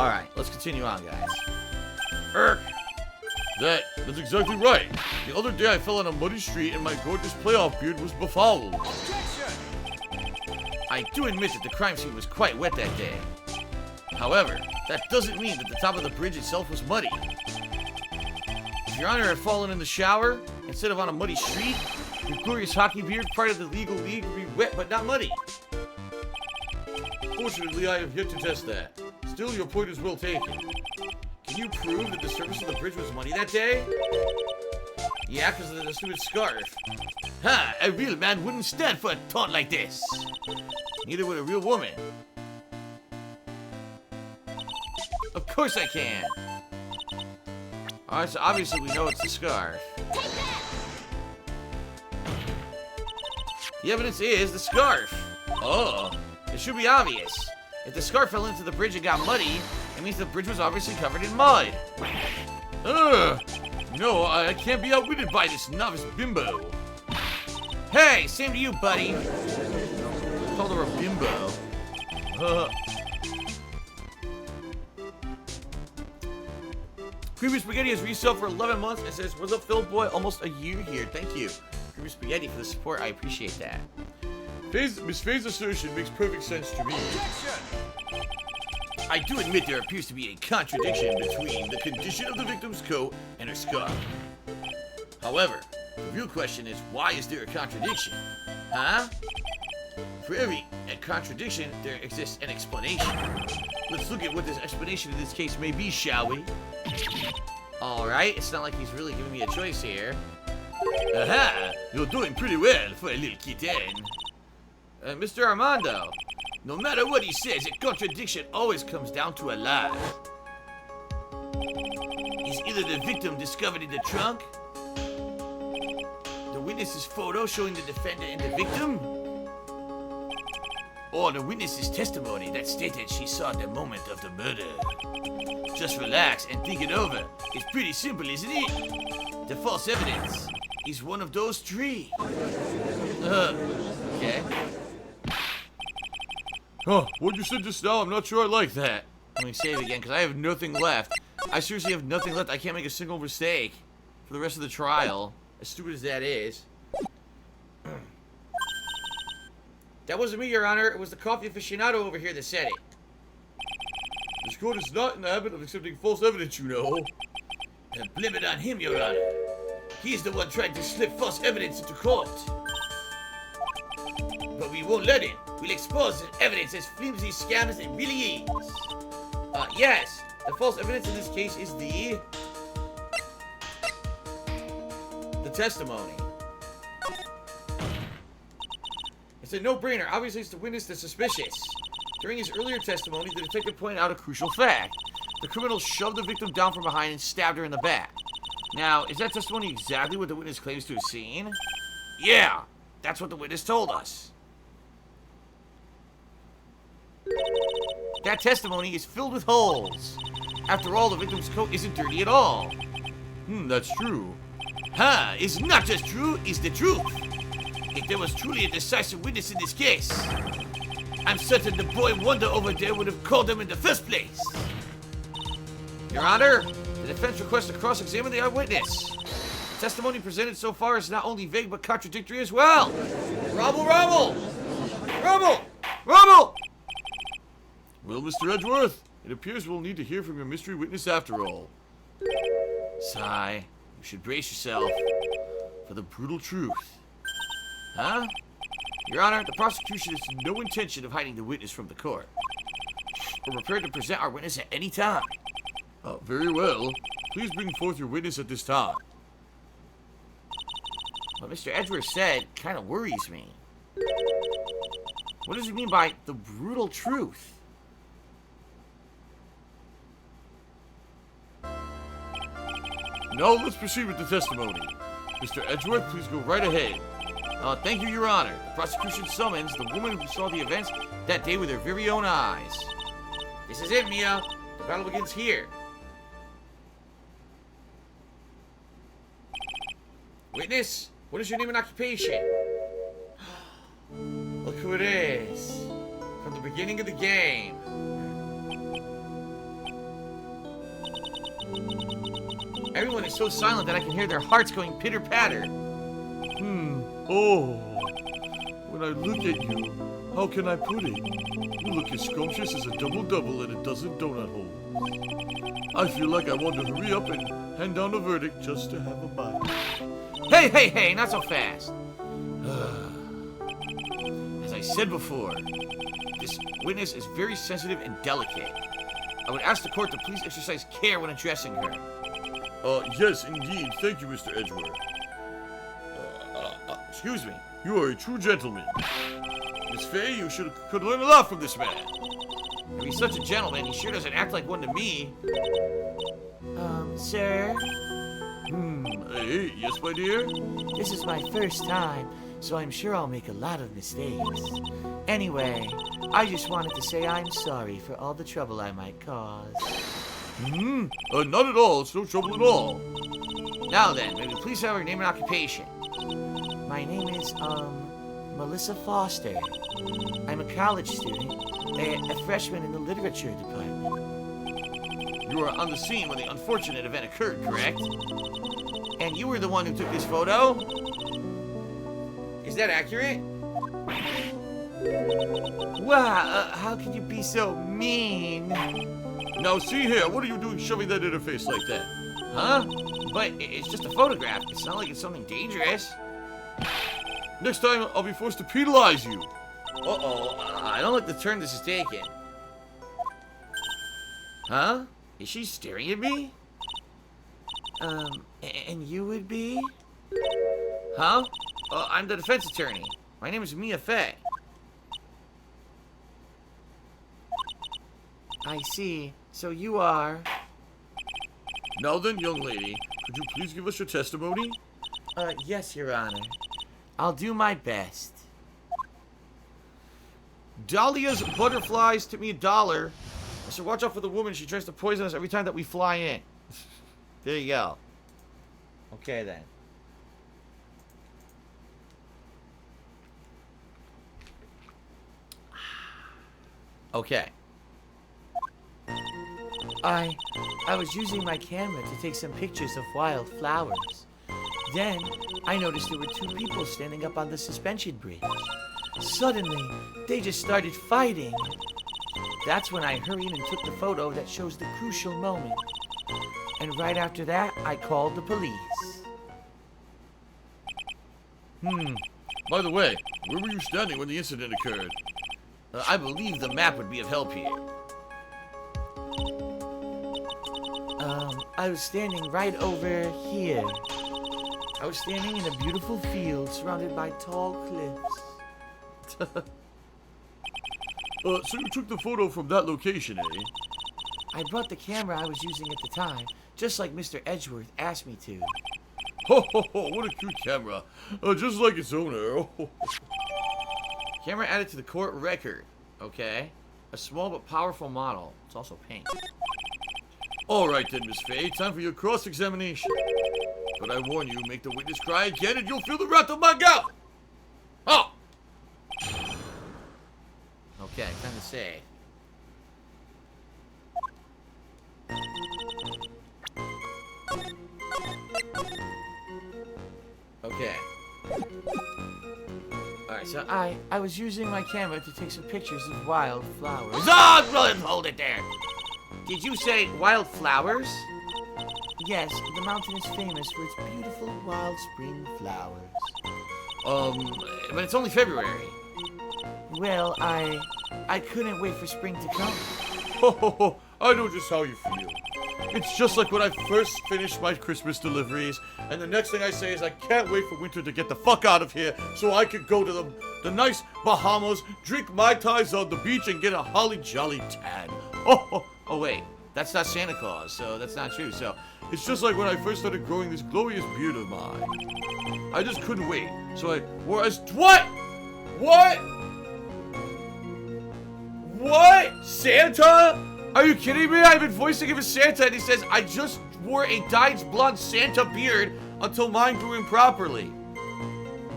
Alright, let's continue on, guys. That's exactly right. The other day I fell on a muddy street and my gorgeous playoff beard was befouled. I do admit that the crime scene was quite wet that day. However, that doesn't mean that the top of the bridge itself was muddy. If Your Honor had fallen in the shower instead of on a muddy street, your glorious hockey beard, part of the legal league, would be wet but not muddy. Fortunately, I have yet to test that. Still, your point is well taken. Can you prove that the surface of the bridge was muddy that day? Yeah, because of the stupid scarf. Ha! A real man wouldn't stand for a taunt like this. Neither would a real woman. Of course I can. Alright, so obviously we know it's the scarf. The evidence is the scarf. Oh, it should be obvious. If the scarf fell into the bridge and got muddy, it means the bridge was obviously covered in mud. No, I can't be outwitted by this novice bimbo. Hey, same to you, buddy. I called her a bimbo. Creepy Spaghetti has resale for 11 months and says, "What's up, Phil boy? Almost a year here. Thank you, Creepy Spaghetti, for the support. I appreciate that." Miss Faye's assertion makes perfect sense to me. I do admit there appears to be a contradiction between the condition of the victim's coat and her scarf. However, the real question is, why is there a contradiction? Huh? For every contradiction, there exists an explanation. Let's look at what this explanation in this case may be, shall we? Alright, it's not like he's really giving me a choice here. Aha! You're doing pretty well for a little kitten. Mr. Armando, no matter what he says, a contradiction always comes down to a lie. Is either the victim discovered in the trunk, the witness's photo showing the defendant and the victim, or the witness's testimony that stated she saw the moment of the murder. Just relax and think it over. It's pretty simple, isn't it? The false evidence is one of those three. Okay. Oh, what you said just now, I'm not sure I like that. Let me save again, because I have nothing left. I seriously have nothing left. I can't make a single mistake for the rest of the trial, as stupid as that is. That wasn't me, Your Honor. It was the coffee aficionado over here that said it. This court is not in the habit of accepting false evidence, you know. And blame it on him, Your Honor. He's the one trying to slip false evidence into court. But we won't let him. We'll expose the evidence as flimsy scam as it really is. Yes, the false evidence in this case is the testimony. It's a no-brainer. Obviously, it's the witness that's suspicious. During his earlier testimony, the detective pointed out a crucial fact. The criminal shoved the victim down from behind and stabbed her in the back. Now, is that testimony exactly what the witness claims to have seen? Yeah, that's what the witness told us. That testimony is filled with holes. After all, the victim's coat isn't dirty at all. That's true. Huh, it's not just true, it's the truth. If there was truly a decisive witness in this case, I'm certain the boy Wonder over there would have called him in the first place. Your Honor, the defense requests to cross-examine the eyewitness. The testimony presented so far is not only vague but contradictory as well. Robble, robble! Robble! Robble! Well, Mr. Edgeworth, it appears we'll need to hear from your mystery witness after all. Sigh, you should brace yourself for the brutal truth. Huh? Your Honor, the prosecution has no intention of hiding the witness from the court. We're prepared to present our witness at any time. Very well. Please bring forth your witness at this time. What Mr. Edgeworth said kind of worries me. What does he mean by the brutal truth? Now let's proceed with the testimony. Mr. Edgeworth, please go right ahead. Thank you, Your Honor. The prosecution summons the woman who saw the events that day with her very own eyes. This is it, Mia. The battle begins here. Witness, what is your name and occupation? Look who it is. From the beginning of the game. Everyone is so silent that I can hear their hearts going pitter-patter. Oh. When I look at you, how can I put it? You look as scrumptious as a double-double in a dozen donut holes. I feel like I want to hurry up and hand down a verdict just to have a bite. Hey, not so fast. As I said before, this witness is very sensitive and delicate. I would ask the court to please exercise care when addressing her. Yes, indeed. Thank you, Mr. Edgeworth. Excuse me. You are a true gentleman. Miss Fay, you could learn a lot from this man. If he's such a gentleman, he sure doesn't act like one to me. Sir? Hey, yes, my dear? This is my first time, so I'm sure I'll make a lot of mistakes. Anyway, I just wanted to say I'm sorry for all the trouble I might cause. Not at all. It's no trouble at all. Now then, may we please have your name and occupation? My name is, Melissa Foster. I'm a college student, a freshman in the literature department. You were on the scene when the unfortunate event occurred, correct? And you were the one who took this photo? Is that accurate? Wow, how can you be so mean? Now, see here. What are you doing shoving that in her face like that? Huh? But it's just a photograph. It's not like it's something dangerous. Next time, I'll be forced to penalize you. Uh-oh. I don't like the turn this is taking. Huh? Is she staring at me? And you would be? Huh? I'm the defense attorney. My name is Mia Fey. I see. So you are... Now then, young lady, could you please give us your testimony? Yes, Your Honor. I'll do my best. Dahlia's butterflies took me $1. I should watch out for the woman. She tries to poison us every time that we fly in. There you go. Okay, then. Okay. I was using my camera to take some pictures of wild flowers. Then, I noticed there were 2 people standing up on the suspension bridge. Suddenly, they just started fighting. That's when I hurried and took the photo that shows the crucial moment. And right after that, I called the police. By the way, where were you standing when the incident occurred? I believe the map would be of help here. I was standing right over here. I was standing in a beautiful field surrounded by tall cliffs. So you took the photo from that location, eh? I brought the camera I was using at the time, just like Mr. Edgeworth asked me to. Ho ho ho, what a cute camera. Just like its owner. Camera added to the court record. Okay. A small but powerful model. It's also pink. Alright then, Miss Fay, time for your cross-examination. But I warn you, make the witness cry again and you'll feel the wrath of my gout! Oh! Okay, time to say. Okay. Alright, so I was using my camera to take some pictures of wild flowers. Oh, brother, hold it there! Did you say wild flowers? Yes, the mountain is famous for its beautiful wild spring flowers. But it's only February. Well, I couldn't wait for spring to come. Ho ho ho, I know just how you feel. It's just like when I first finished my Christmas deliveries, and the next thing I say is I can't wait for winter to get the fuck out of here so I could go to the nice Bahamas, drink Mai Tais on the beach, and get a holly jolly tan. Oh, wait. That's not Santa Claus, so that's not true. So, it's just like when I first started growing this glorious beard of mine. I just couldn't wait, so I wore as... What? What? What? Santa? Are you kidding me? I've been voicing him as Santa, and he says, I just wore a dyed blonde Santa beard until mine grew in properly.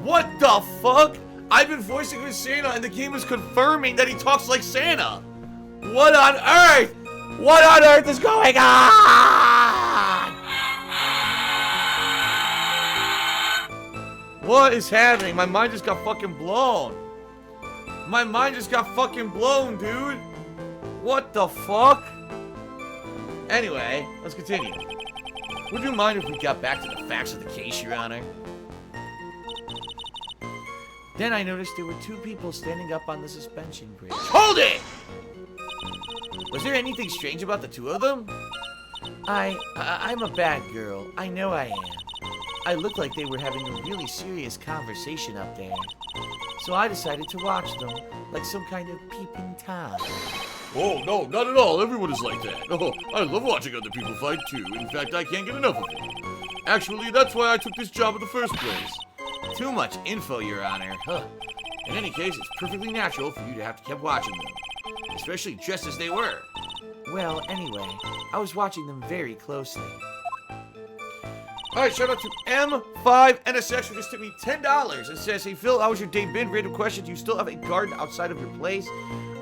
What the fuck? I've been voicing him as Santa, and the game is confirming that he talks like Santa. What on earth? What on earth is going on? What is happening? My mind just got fucking blown. My mind just got fucking blown, dude. What the fuck? Anyway, let's continue. Would you mind if we got back to the facts of the case, Your Honor? Then I noticed there were two people standing up on the suspension bridge. Hold it! Was there anything strange about the two of them? I'm a bad girl. I know I am. I looked like they were having a really serious conversation up there. So I decided to watch them, like some kind of peeping Tom. Oh, no, not at all. Everyone is like that. Oh, I love watching other people fight, too. In fact, I can't get enough of it. Actually, that's why I took this job in the first place. Too much info, Your Honor. Huh. In any case, it's perfectly natural for you to have to keep watching them. Especially just as they were. Well, anyway, I was watching them very closely. Alright, shout out to M5NSX who just tipped me $10 and says, hey Phil, how was your day been? Random question, do you still have a garden outside of your place?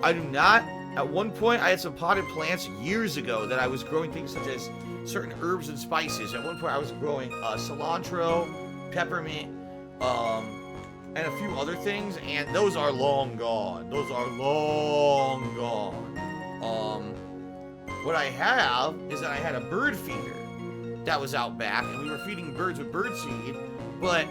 I do not. At one point, I had some potted plants years ago that I was growing things such as certain herbs and spices. At one point, I was growing cilantro, peppermint, and a few other things, and those are long gone. Those are long gone. What I have is that I had a bird feeder that was out back, and we were feeding birds with bird seed, but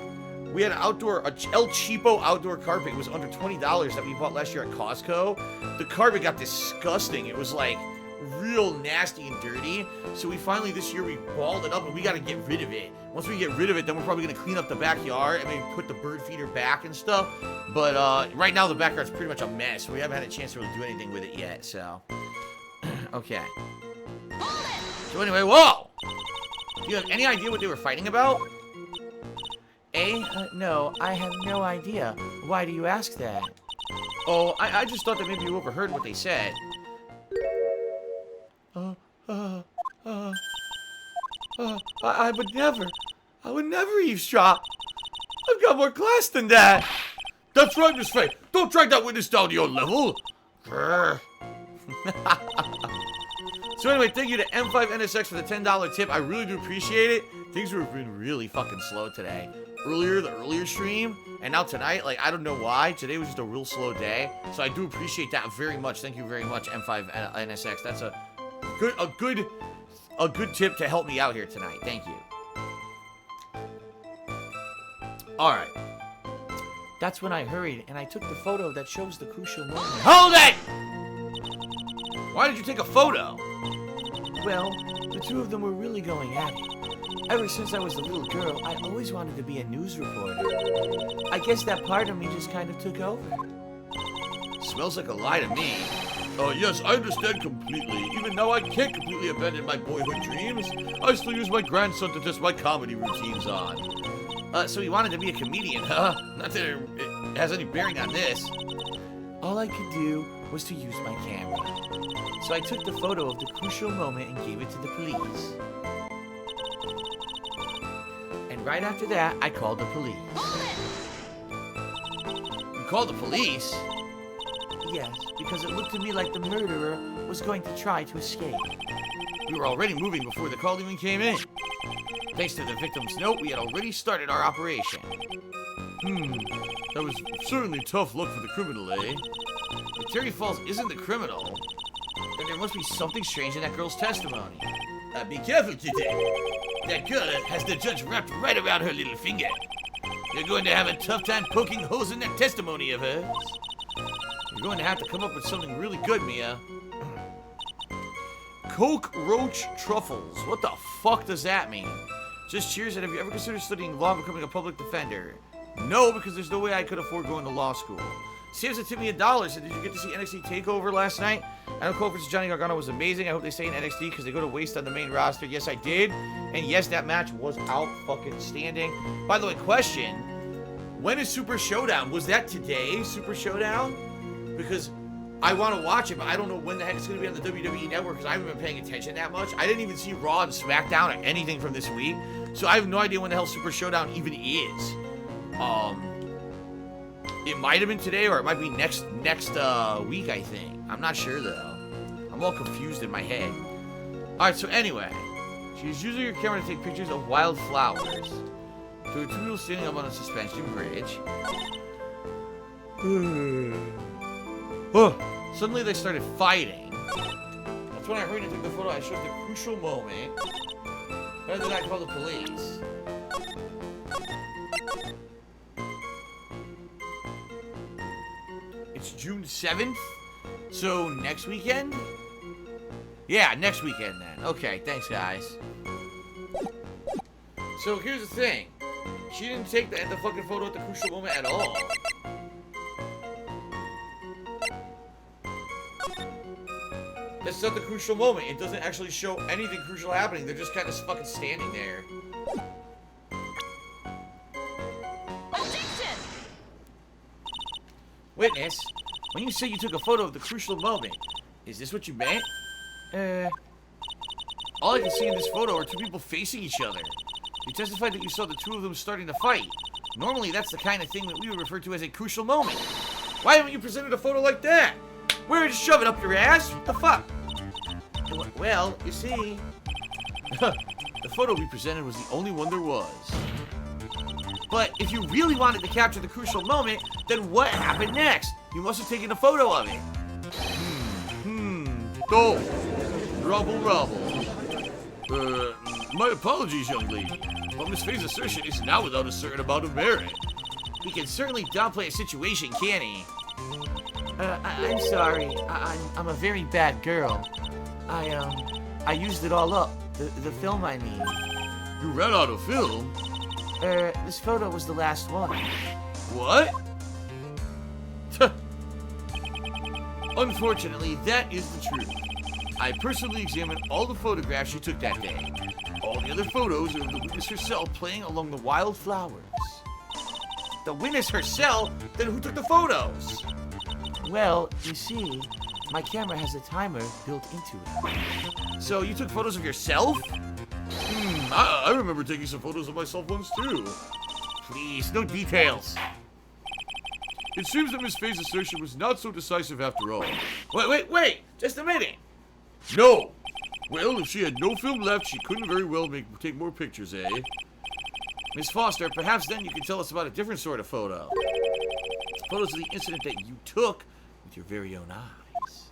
we had an El Cheapo outdoor carpet. It was under $20 that we bought last year at Costco. The carpet got disgusting. It was like real nasty and dirty. So we finally, this year, we balled it up and we got to get rid of it. Once we get rid of it, then we're probably going to clean up the backyard and maybe put the bird feeder back and stuff. But right now, the backyard's pretty much a mess. We haven't had a chance to really do anything with it yet, so. Okay. So anyway, whoa! Do you have any idea what they were fighting about? No, I have no idea. Why do you ask that? Oh, I just thought that maybe you overheard what they said. I would never eavesdrop. I've got more class than that. That's right, Miss Faye. Don't drag that witness down to your level. So anyway, thank you to M5NSX for the $10 tip. I really do appreciate it. Things have been really fucking slow today. The earlier stream, and now tonight, like, I don't know why. Today was just a real slow day. So I do appreciate that very much. Thank you very much, M5NSX. That's a good tip to help me out here tonight. Thank you. Alright. That's when I hurried, and I took the photo that shows the crucial moment. Hold it! Why did you take a photo? Well, the two of them were really going at it. Ever since I was a little girl, I always wanted to be a news reporter. I guess that part of me just kind of took over. Smells like a lie to me. Yes, I understand completely. Even though I can't completely abandon my boyhood dreams, I still use my grandson to test my comedy routines on. So you wanted to be a comedian, huh? Not that it has any bearing on this. All I could do was to use my camera. So I took the photo of the crucial moment and gave it to the police. And right after that, I called the police. You called the police? Yes, because it looked to me like the murderer was going to try to escape. We were already moving before the call even came in. Thanks to the victim's note, we had already started our operation. That was certainly tough luck for the criminal, eh? If Terry Falls isn't the criminal, then there must be something strange in that girl's testimony. Be careful, Kitty. That girl has the judge wrapped right around her little finger. You're going to have a tough time poking holes in that testimony of hers. You're going to have to come up with something really good, Mia. Cockroach truffles. What the fuck does that mean? Just cheers, and have you ever considered studying law and becoming a public defender? No, because there's no way I could afford going to law school. Sam's tipped me $1. Said, did you get to see NXT TakeOver last night? I know Cole vs. Johnny Gargano was amazing. I hope they stay in NXT because they go to waste on the main roster. Yes, I did. And yes, that match was out fucking standing. By the way, question. When is Super Showdown? Was that today, Super Showdown? Because I want to watch it, but I don't know when the heck it's going to be on the WWE Network because I haven't been paying attention that much. I didn't even see Raw and SmackDown or anything from this week. So I have no idea when the hell Super Showdown even is. It might have been today, or it might be next week, I think. I'm not sure, though. I'm all confused in my head. Alright, so anyway. She's using her camera to take pictures of wild flowers. There were two people standing up on a suspension bridge. Oh, suddenly they started fighting. That's when I hurried and took the photo. I showed the crucial moment. Better than I called the police. It's June 7th? So next weekend? Yeah, next weekend then. Okay, thanks guys. So here's the thing. She didn't take the fucking photo at the crucial moment at all. That's not the crucial moment. It doesn't actually show anything crucial happening. They're just kind of fucking standing there. Objection! Witness, when you say you took a photo of the crucial moment, is this what you meant? All I can see in this photo are two people facing each other. You testified that you saw the two of them starting to fight. Normally, that's the kind of thing that we would refer to as a crucial moment. Why haven't you presented a photo like that? Where, just shove it up your ass? What the fuck? Well, you see, the photo we presented was the only one there was. But if you really wanted to capture the crucial moment, then what happened next? You must have taken a photo of it. Oh, rubble. My apologies, young lady, but Miss Faye's assertion is now without a certain amount of merit. He can certainly downplay a situation, can't he? I'm sorry. I'm a very bad girl. I used it all up. The film, I mean. You ran out of film? This photo was the last one. What? Unfortunately, that is the truth. I personally examined all the photographs she took that day. All the other photos are of the witness herself playing along the wild flowers. The witness herself? Then who took the photos? Well, you see, my camera has a timer built into it. So you took photos of yourself? I remember taking some photos of myself once too. Please, no details. It seems that Miss Faye's assertion was not so decisive after all. Wait, just a minute. No! Well, if she had no film left, she couldn't very well take more pictures, eh? Miss Foster, perhaps then you can tell us about a different sort of photo. Photos of the incident that you took with your very own eyes.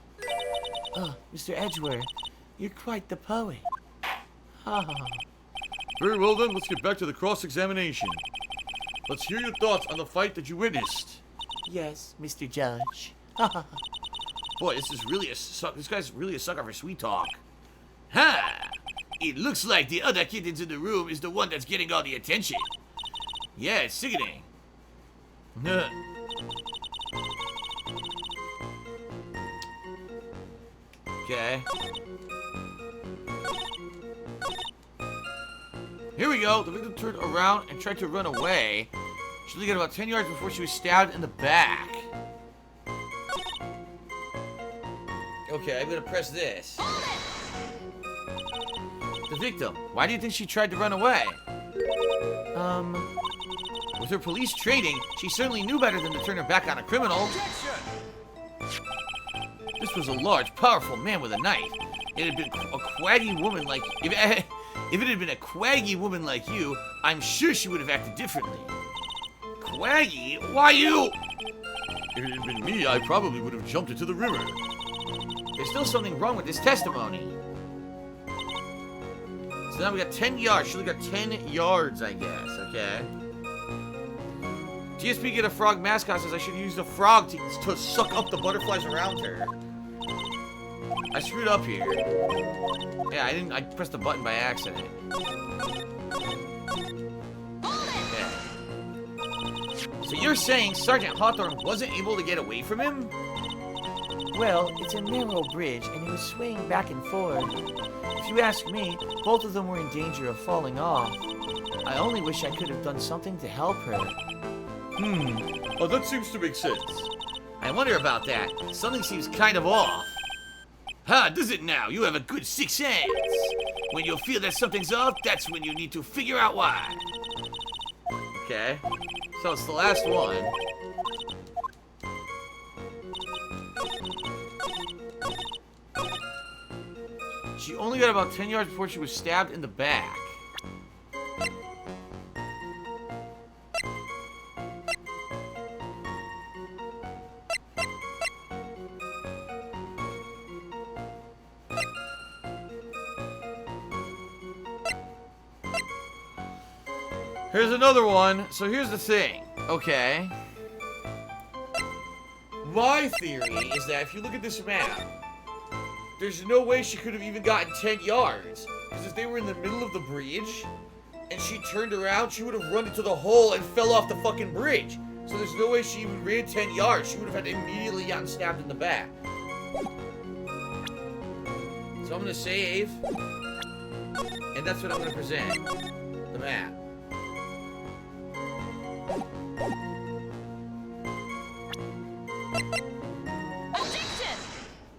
Oh, Mr. Edgeworth, you're quite the poet. Very well then, let's get back to the cross-examination. Let's hear your thoughts on the fight that you witnessed. Yes, Mr. Judge. Boy, this guy's really a sucker for sweet talk. Ha! It looks like the other kittens in the room is the one that's getting all the attention. Yeah, it's sickening. Okay. Here we go. The victim turned around and tried to run away. She only got about 10 yards before she was stabbed in the back. Okay, I'm gonna press this. The victim. Why do you think she tried to run away? With her police training, she certainly knew better than to turn her back on a criminal. This was a large, powerful man with a knife. It had been a quaggy woman like... If it had been a quaggy woman like you, I'm sure she would have acted differently. Quaggy? Why you? If it had been me, I probably would have jumped into the river. There's still something wrong with this testimony. So now we got 10 yards. She only got 10 yards, I guess. Okay. DSP get a frog mascot says I should use the frog to suck up the butterflies around her. I screwed up here. Yeah, I pressed the button by accident. Okay. So you're saying Sergeant Hawthorne wasn't able to get away from him? Well, it's a narrow bridge, and he was swaying back and forth. If you ask me, both of them were in danger of falling off. I only wish I could have done something to help her. Oh, that seems to make sense. I wonder about that. Something seems kind of off. Ha, does it now? You have a good sixth sense. When you feel that something's off, that's when you need to figure out why. Okay. So it's the last one. She only got about 10 yards before she was stabbed in the back. Here's another one. So here's the thing. Okay. My theory is that if you look at this map, there's no way she could have even gotten 10 yards. Because if they were in the middle of the bridge, and she turned around, she would have run into the hole and fell off the fucking bridge. So there's no way she even ran 10 yards. She would have had to immediately gotten stabbed in the back. So I'm going to save. And that's what I'm going to present. The map. Objection!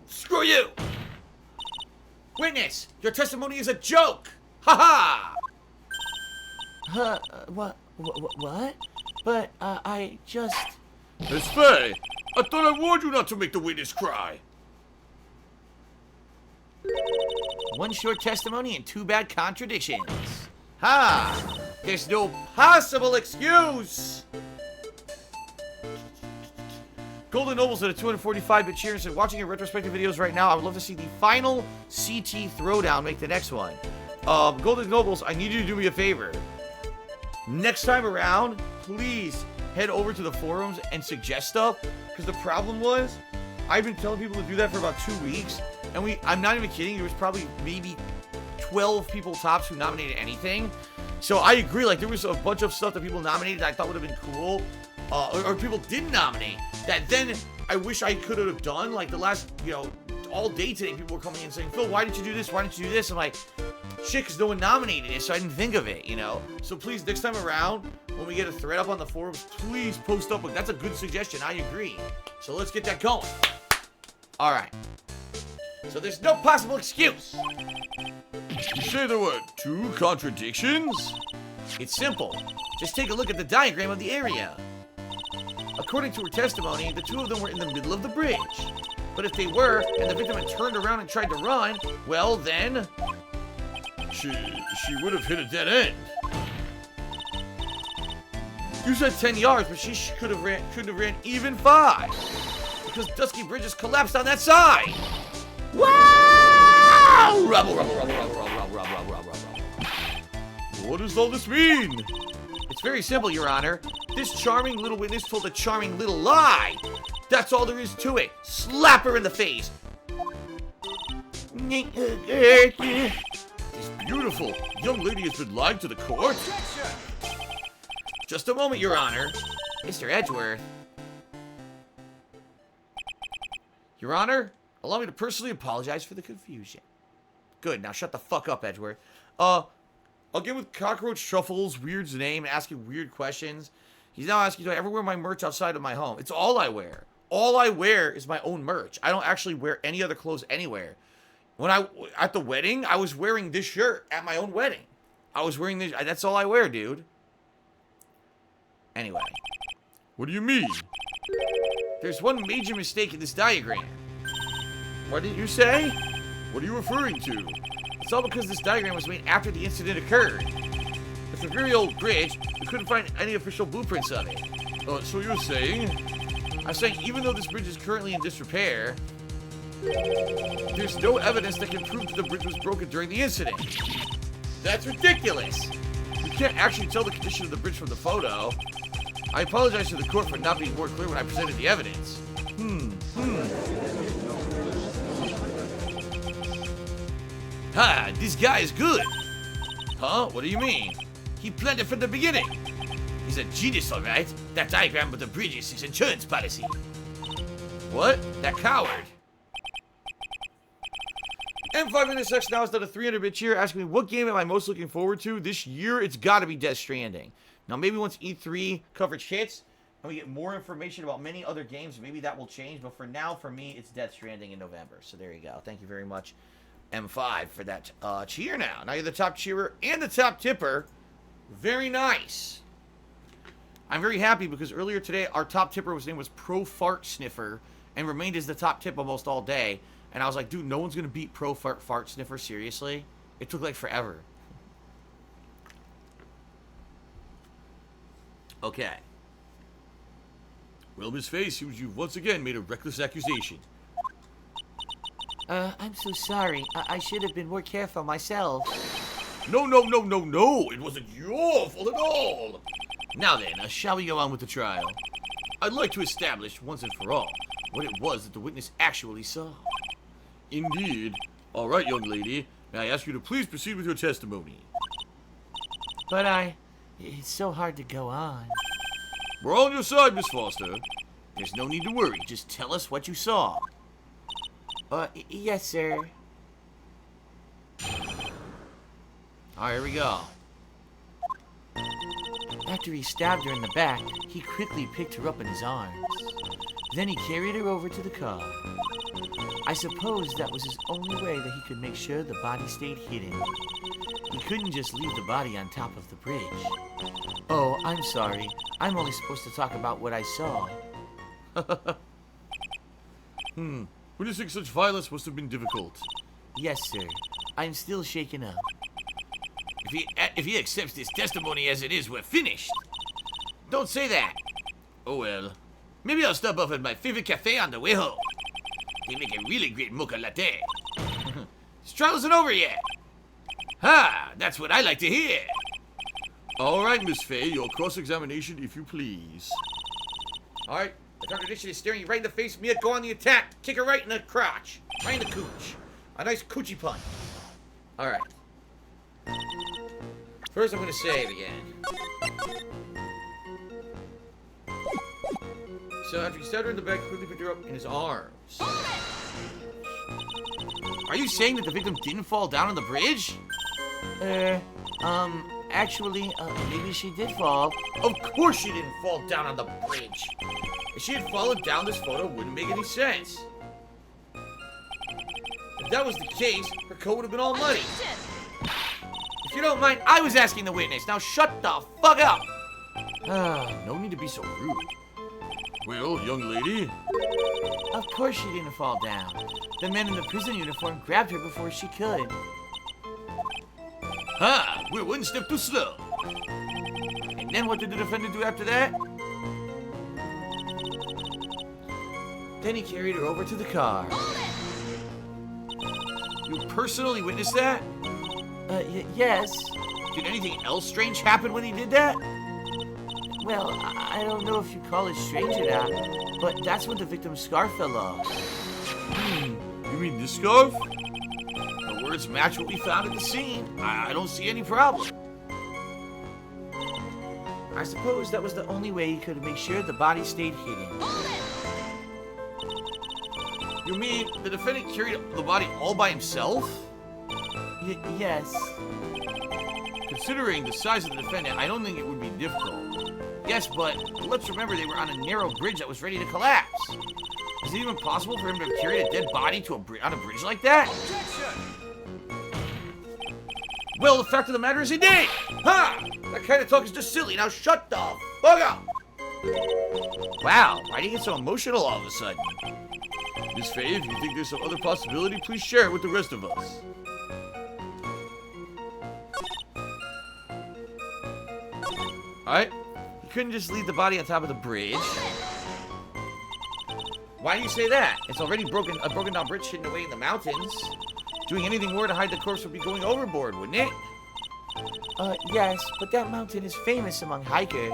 Screw you! Witness! Your testimony is a joke! Ha ha! What? But, I just... Miss Faye, I thought I warned you not to make the witness cry. One short testimony and two bad contradictions. Ha! There's no possible excuse! Golden Nobles at a 245-bit cheer and said, watching your retrospective videos right now, I would love to see the final CT throwdown make the next one. Golden Nobles, I need you to do me a favor. Next time around, please head over to the forums and suggest stuff. Because the problem was, I've been telling people to do that for about 2 weeks. And I'm not even kidding, there was probably maybe 12 people tops who nominated anything. So I agree, like there was a bunch of stuff that people nominated that I thought would have been cool. Or people didn't nominate. That then I wish I could have done. Like the last, all day today, people were coming in saying, Phil, why didn't you do this? Why didn't you do this? I'm like, shit, because no one nominated it, so I didn't think of it, So please, next time around, when we get a thread up on the forums, please post up. That's a good suggestion. I agree. So let's get that going. All right. So there's no possible excuse. You say there were 2 contradictions? It's simple. Just take a look at the diagram of the area. According to her testimony, the 2 of them were in the middle of the bridge. But if they were, and the victim had turned around and tried to run, well then... She would have hit a dead end. You said 10 yards, but she couldn't have ran even 5. Because Dusky Bridges collapsed on that side. Wow! Rubble, rubble, rubble, rubble, rubble, rubble, rubble, rubble, rubble. What does all this mean? It's very simple, Your Honor. This charming little witness told a charming little lie. That's all there is to it. Slap her in the face. This beautiful young lady has been lied to the court? Just a moment, Your Honor. Mr. Edgeworth. Your Honor, allow me to personally apologize for the confusion. Good, now shut the fuck up, Edgeworth. I'll get with Cockroach Truffle's weird name and asking weird questions. He's now asking, do I ever wear my merch outside of my home? It's all I wear. All I wear is my own merch. I don't actually wear any other clothes anywhere. At the wedding, I was wearing this shirt at my own wedding. I was wearing this, that's all I wear, dude. Anyway. What do you mean? There's one major mistake in this diagram. What did you say? What are you referring to? It's all because this diagram was made after the incident occurred. It's a very old bridge. We couldn't find any official blueprints of it. So you're saying? I'm saying even though this bridge is currently in disrepair, there's no evidence that can prove that the bridge was broken during the incident. That's ridiculous. You can't actually tell the condition of the bridge from the photo. I apologize to the court for not being more clear when I presented the evidence. Ha, this guy is good. Huh? What do you mean? He planned it from the beginning. He's a genius, all right. That diagram with the bridge is his insurance policy. What? That coward. M5NSX now has done a 300-bit cheer asking me, what game am I most looking forward to? This year, it's got to be Death Stranding. Now, maybe once E3 coverage hits, and we get more information about many other games, maybe that will change. But for now, for me, it's Death Stranding in November. So there you go. Thank you very much, M5, for that cheer now. Now you're the top cheerer and the top tipper. Very nice. I'm very happy because earlier today, our top tipper, his name was Pro Fart Sniffer, and remained as the top tip almost all day. And I was like, dude, no one's going to beat Pro Fart Sniffer, seriously? It took like forever. Okay. Well, Miss Faye, seems you've once again made a reckless accusation. I'm so sorry. I should have been more careful myself. No, no, no, no, no. It wasn't your fault at all. Now then, shall we go on with the trial? I'd like to establish, once and for all, what it was that the witness actually saw. Indeed. All right, young lady. May I ask you to please proceed with your testimony? But it's so hard to go on. We're all on your side, Miss Foster. There's no need to worry. Just tell us what you saw. Yes, sir. All right, here we go. After he stabbed her in the back, he quickly picked her up in his arms. Then he carried her over to the car. I suppose that was his only way that he could make sure the body stayed hidden. He couldn't just leave the body on top of the bridge. Oh, I'm sorry. I'm only supposed to talk about what I saw. Witnessing such violence must have been difficult. Yes, sir. I'm still shaken up. If he accepts this testimony as it is, we're finished. Don't say that. Oh well. Maybe I'll stop off at my favorite cafe on the way home. They make a really great mocha latte. This trial isn't over yet. Ha! That's what I like to hear. All right, Miss Fay, your cross-examination, if you please. All right. The contradiction is staring you right in the face. Mia, go on the attack. Kick her right in the crotch. Right in the cooch. A nice coochie punch. All right. First, I'm going to save again. So after he stabbed her in the back, quickly picked her up in his arms. Are you saying that the victim didn't fall down on the bridge? Actually, maybe she did fall. Of course she didn't fall down on the bridge. If she had fallen down, this photo wouldn't make any sense. If that was the case, her coat would have been all muddy. If you don't mind, I was asking the witness. Now shut the fuck up. No need to be so rude. Well, young lady. Of course she didn't fall down. The man in the prison uniform grabbed her before she could. Ha! We're one step too slow. And then what did the defendant do after that? Then he carried her over to the car. You personally witnessed that? Yes. Did anything else strange happen when he did that? Well, I don't know if you call it strange or not, but that's when the victim's scarf fell off. You mean this scarf? The words match what we found at the scene. I don't see any problem. I suppose that was the only way he could make sure the body stayed hidden. You mean the defendant carried the body all by himself? Yes. Considering the size of the defendant, I don't think it would be difficult. Yes, but let's remember they were on a narrow bridge that was ready to collapse. Is it even possible for him to have carried a dead body to on a bridge like that? Well, the fact of the matter is he did! Ha! That kind of talk is just silly. Now shut the fuck up! Wow, why do you get so emotional all of a sudden? Miss Fay, if you think there's some other possibility, please share it with the rest of us. Alright, you couldn't just leave the body on top of the bridge. Why do you say that? It's already a broken down bridge hidden away in the mountains. Doing anything more to hide the corpse would be going overboard, wouldn't it? Yes, but that mountain is famous among hikers.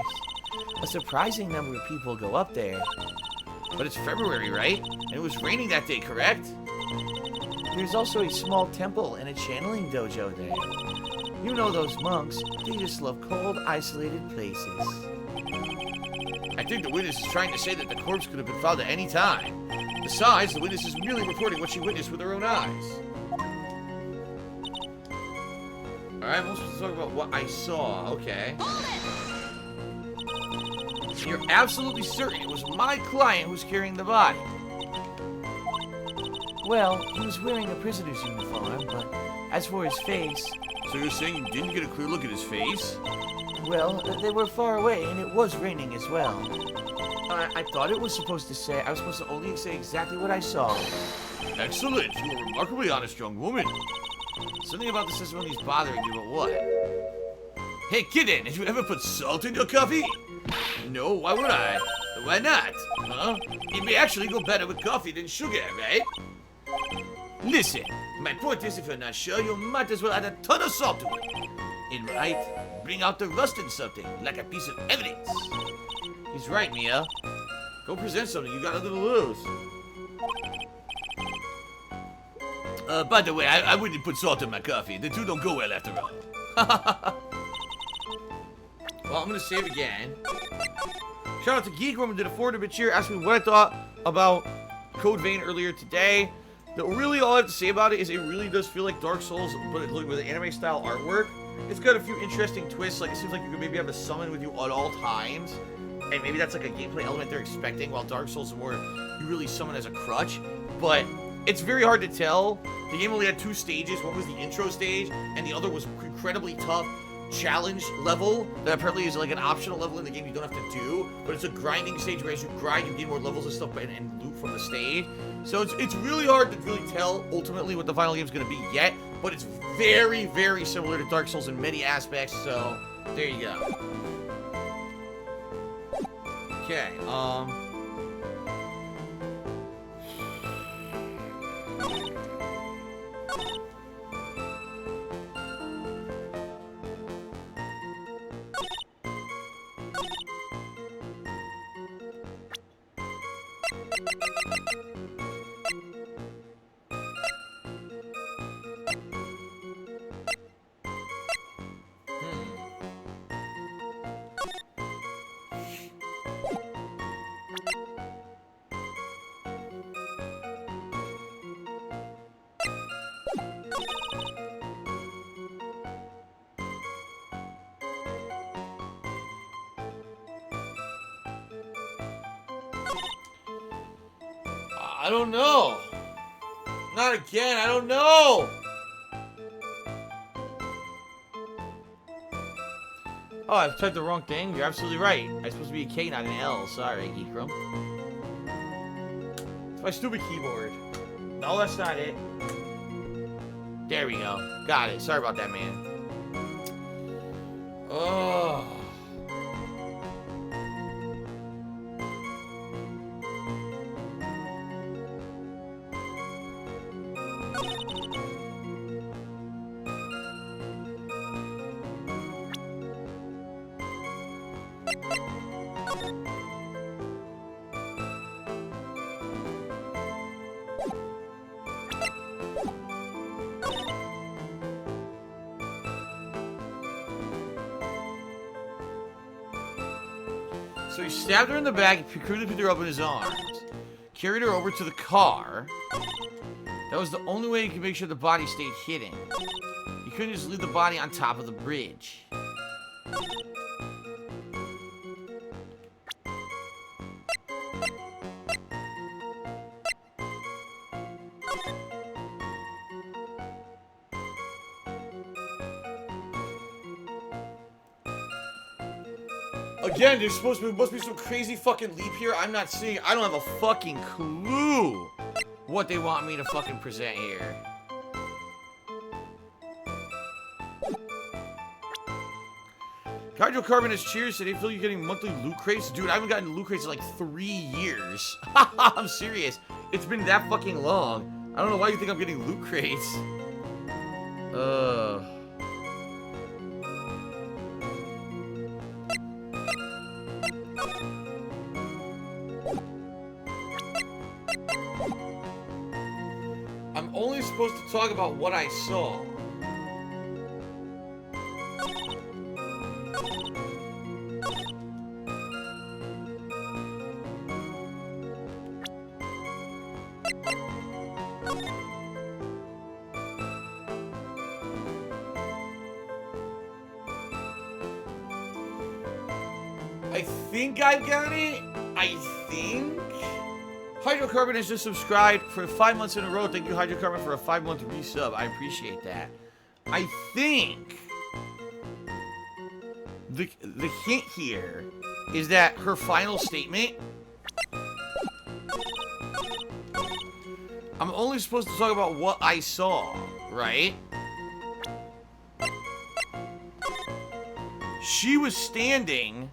A surprising number of people go up there. But it's February, right? And it was raining that day, correct? There's also a small temple and a channeling dojo there. You know those monks, they just love cold, isolated places. I think the witness is trying to say that the corpse could have been found at any time. Besides, the witness is merely reporting what she witnessed with her own eyes. Alright, I'm supposed to talk about what I saw. Okay. You're absolutely certain it was my client who was carrying the body? Well, he was wearing a prisoner's uniform, but as for his face... So you're saying you didn't get a clear look at his face? Well, they were far away, and it was raining as well. I thought it was supposed to say... I was supposed to only say exactly what I saw. Excellent. You're a remarkably honest young woman. Something about the testimony's bothering you, but what? Hey, kitten, have you ever put salt in your coffee? No, why would I? Why not? Huh? It may actually go better with coffee than sugar, right? Listen, My point is, if you're not sure, you might as well add a ton of salt to it. It might bring out the rust in something, like a piece of evidence. He's right, Mia. Go present something, you got nothing to lose. By the way, I wouldn't put salt in my coffee. The two don't go well after all. Well, I'm gonna save again. Shout out to Geek Room, who did a 400-bit cheer, asked me what I thought about Code Vein earlier today. Really all I have to say about it is it really does feel like Dark Souls, but with an anime-style artwork. It's got a few interesting twists, like it seems like you could maybe have a summon with you at all times, and maybe that's like a gameplay element they're expecting, while Dark Souls is more you really summon as a crutch, but it's very hard to tell. The game only had 2 stages. One was the intro stage, and the other was incredibly tough challenge level that apparently is like an optional level in the game you don't have to do, but it's a grinding stage where as you grind, you gain more levels and stuff and loot from the stage. So it's really hard to really tell ultimately what the final game's going to be yet, but it's very, very similar to Dark Souls in many aspects, so there you go. Okay, I don't know. Not again, I don't know. Oh, I've typed the wrong thing. You're absolutely right. I'm supposed to be a K, not an L. Sorry, Geekrum. It's my stupid keyboard. No, that's not it. There we go. Got it. Sorry about that, man. Oh. So he stabbed her in the back, he quickly picked her up in his arms, carried her over to the car. That was the only way he could make sure the body stayed hidden. He couldn't just leave the body on top of the bridge. Again, there's must be some crazy fucking leap here I'm not seeing. I don't have a fucking clue what they want me to fucking present here. Hydrocarbon has cheers. Said, "Hey Phil, you're getting monthly loot crates?" Dude, I haven't gotten loot crates in like 3 years. I'm serious. It's been that fucking long. I don't know why you think I'm getting loot crates. I'm only supposed to talk about what I saw. I think I got it. I think. Hydrocarbon has just subscribed for 5 months in a row. Thank you, Hydrocarbon, for a 5-month resub. I appreciate that. I think the hint here is that her final statement. I'm only supposed to talk about what I saw, right? She was standing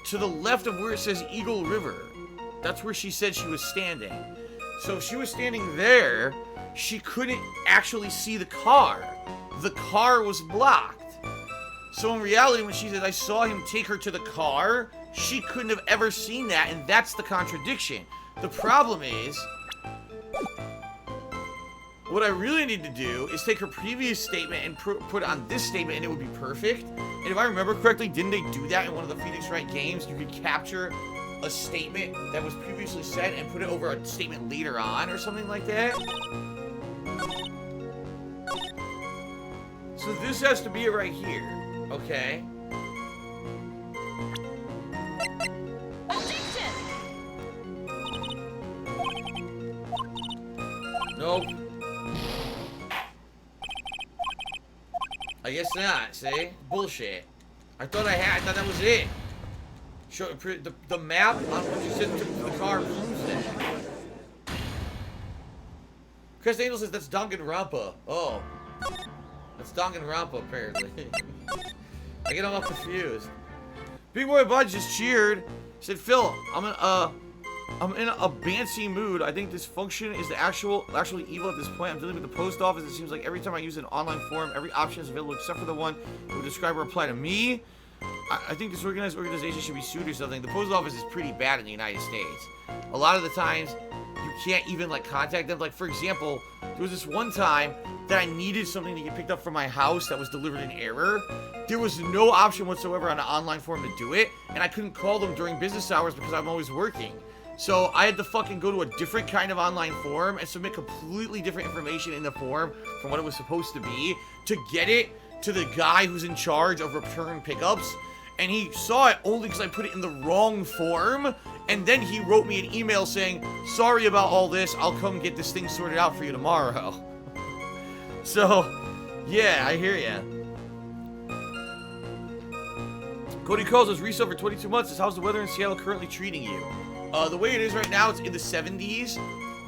to the left of where it says Eagle River. That's where she said she was standing. So if she was standing there, she couldn't actually see the car. The car was blocked. So in reality, when she said, I saw him take her to the car, she couldn't have ever seen that, and that's the contradiction. The problem is, what I really need to do is take her previous statement and put it on this statement, and it would be perfect. And if I remember correctly, didn't they do that in one of the Phoenix Wright games? You could capture a statement that was previously said and put it over a statement later on or something like that. So this has to be it right here. Okay. Objection! Nope. I guess not, see? Bullshit. I thought that was it. Show the map on what you said to the car proves that. Chris Angel says that's Danganronpa. Oh. That's Danganronpa, apparently. I get all confused. Big Boy Bud just cheered. Said, Phil, I'm in a bancy mood. I think this function is the actually evil at this point. I'm dealing with the post office. It seems like every time I use an online forum, every option is available except for the one that would describe or apply to me. I think this organized organization should be sued or something. The post office is pretty bad in the United States. A lot of the times, you can't even, like, contact them. Like, for example, there was this one time that I needed something to get picked up from my house that was delivered in error. There was no option whatsoever on an online forum to do it, and I couldn't call them during business hours because I'm always working. So I had to fucking go to a different kind of online forum and submit completely different information in the form from what it was supposed to be to get it to the guy who's in charge of return pickups. And he saw it only because I put it in the wrong form. And then he wrote me an email saying, sorry about all this. I'll come get this thing sorted out for you tomorrow. So, yeah, I hear ya. Cody calls us resale for 22 months. How's the weather in Seattle currently treating you? The way it is right now, it's in the 70s.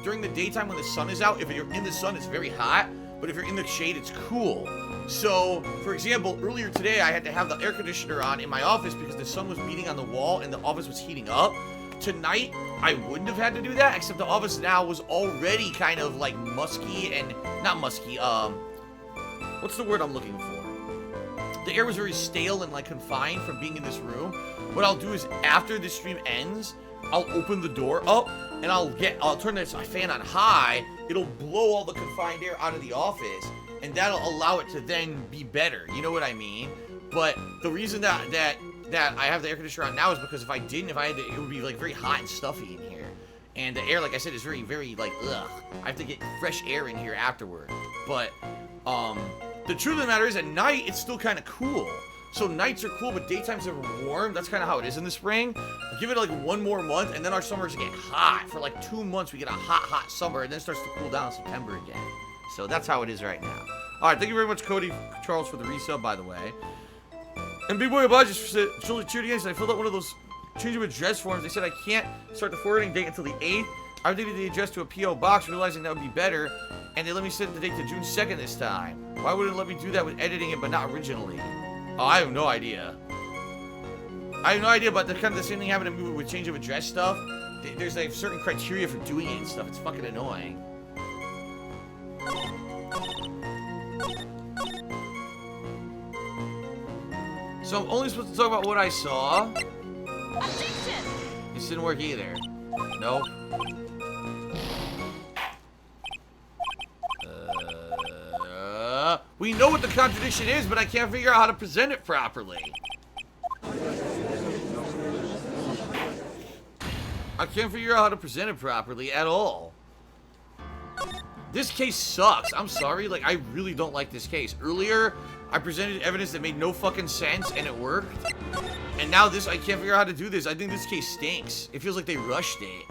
During the daytime when the sun is out, if you're in the sun, it's very hot. But if you're in the shade, it's cool. So, for example, earlier today, I had to have the air conditioner on in my office because the sun was beating on the wall and the office was heating up. Tonight, I wouldn't have had to do that, except the office now was already kind of like musky and, not musky, what's the word I'm looking for? The air was very stale and like confined from being in this room. What I'll do is after the stream ends, I'll open the door up and I'll turn this fan on high. It'll blow all the confined air out of the office and that'll allow it to then be better. You know what I mean? But the reason that I have the air conditioner on now is because if I didn't, it would be like very hot and stuffy in here. And the air, like I said, is very, very like, ugh. I have to get fresh air in here afterward. But, the truth of the matter is at night, it's still kind of cool. So nights are cool, but daytimes are warm. That's kind of how it is in the spring. Give it like one more month, and then our summers get hot. For like 2 months, we get a hot, hot summer, and then it starts to cool down in September again. So that's how it is right now. All right, thank you very much, Cody Charles, for the resub, by the way. And Big Boy Abad just said, cheered again. I filled out one of those change of address forms. They said I can't start the forwarding date until the 8th. I updated the address to a P.O. box, realizing that would be better. And they let me set the date to June 2nd this time. Why wouldn't it let me do that with editing it, but not originally? Oh, I have no idea. I have no idea, but the kind of the same thing happened to me with change of address stuff. There's like certain criteria for doing it and stuff. It's fucking annoying. So I'm only supposed to talk about what I saw. Objection! This didn't work either. Nope. We know what the contradiction is, but I can't figure out how to present it properly. I can't figure out how to present it properly at all. This case sucks. I'm sorry. Like, I really don't like this case. Earlier, I presented evidence that made no fucking sense, and it worked. And now this, I can't figure out how to do this. I think this case stinks. It feels like they rushed it.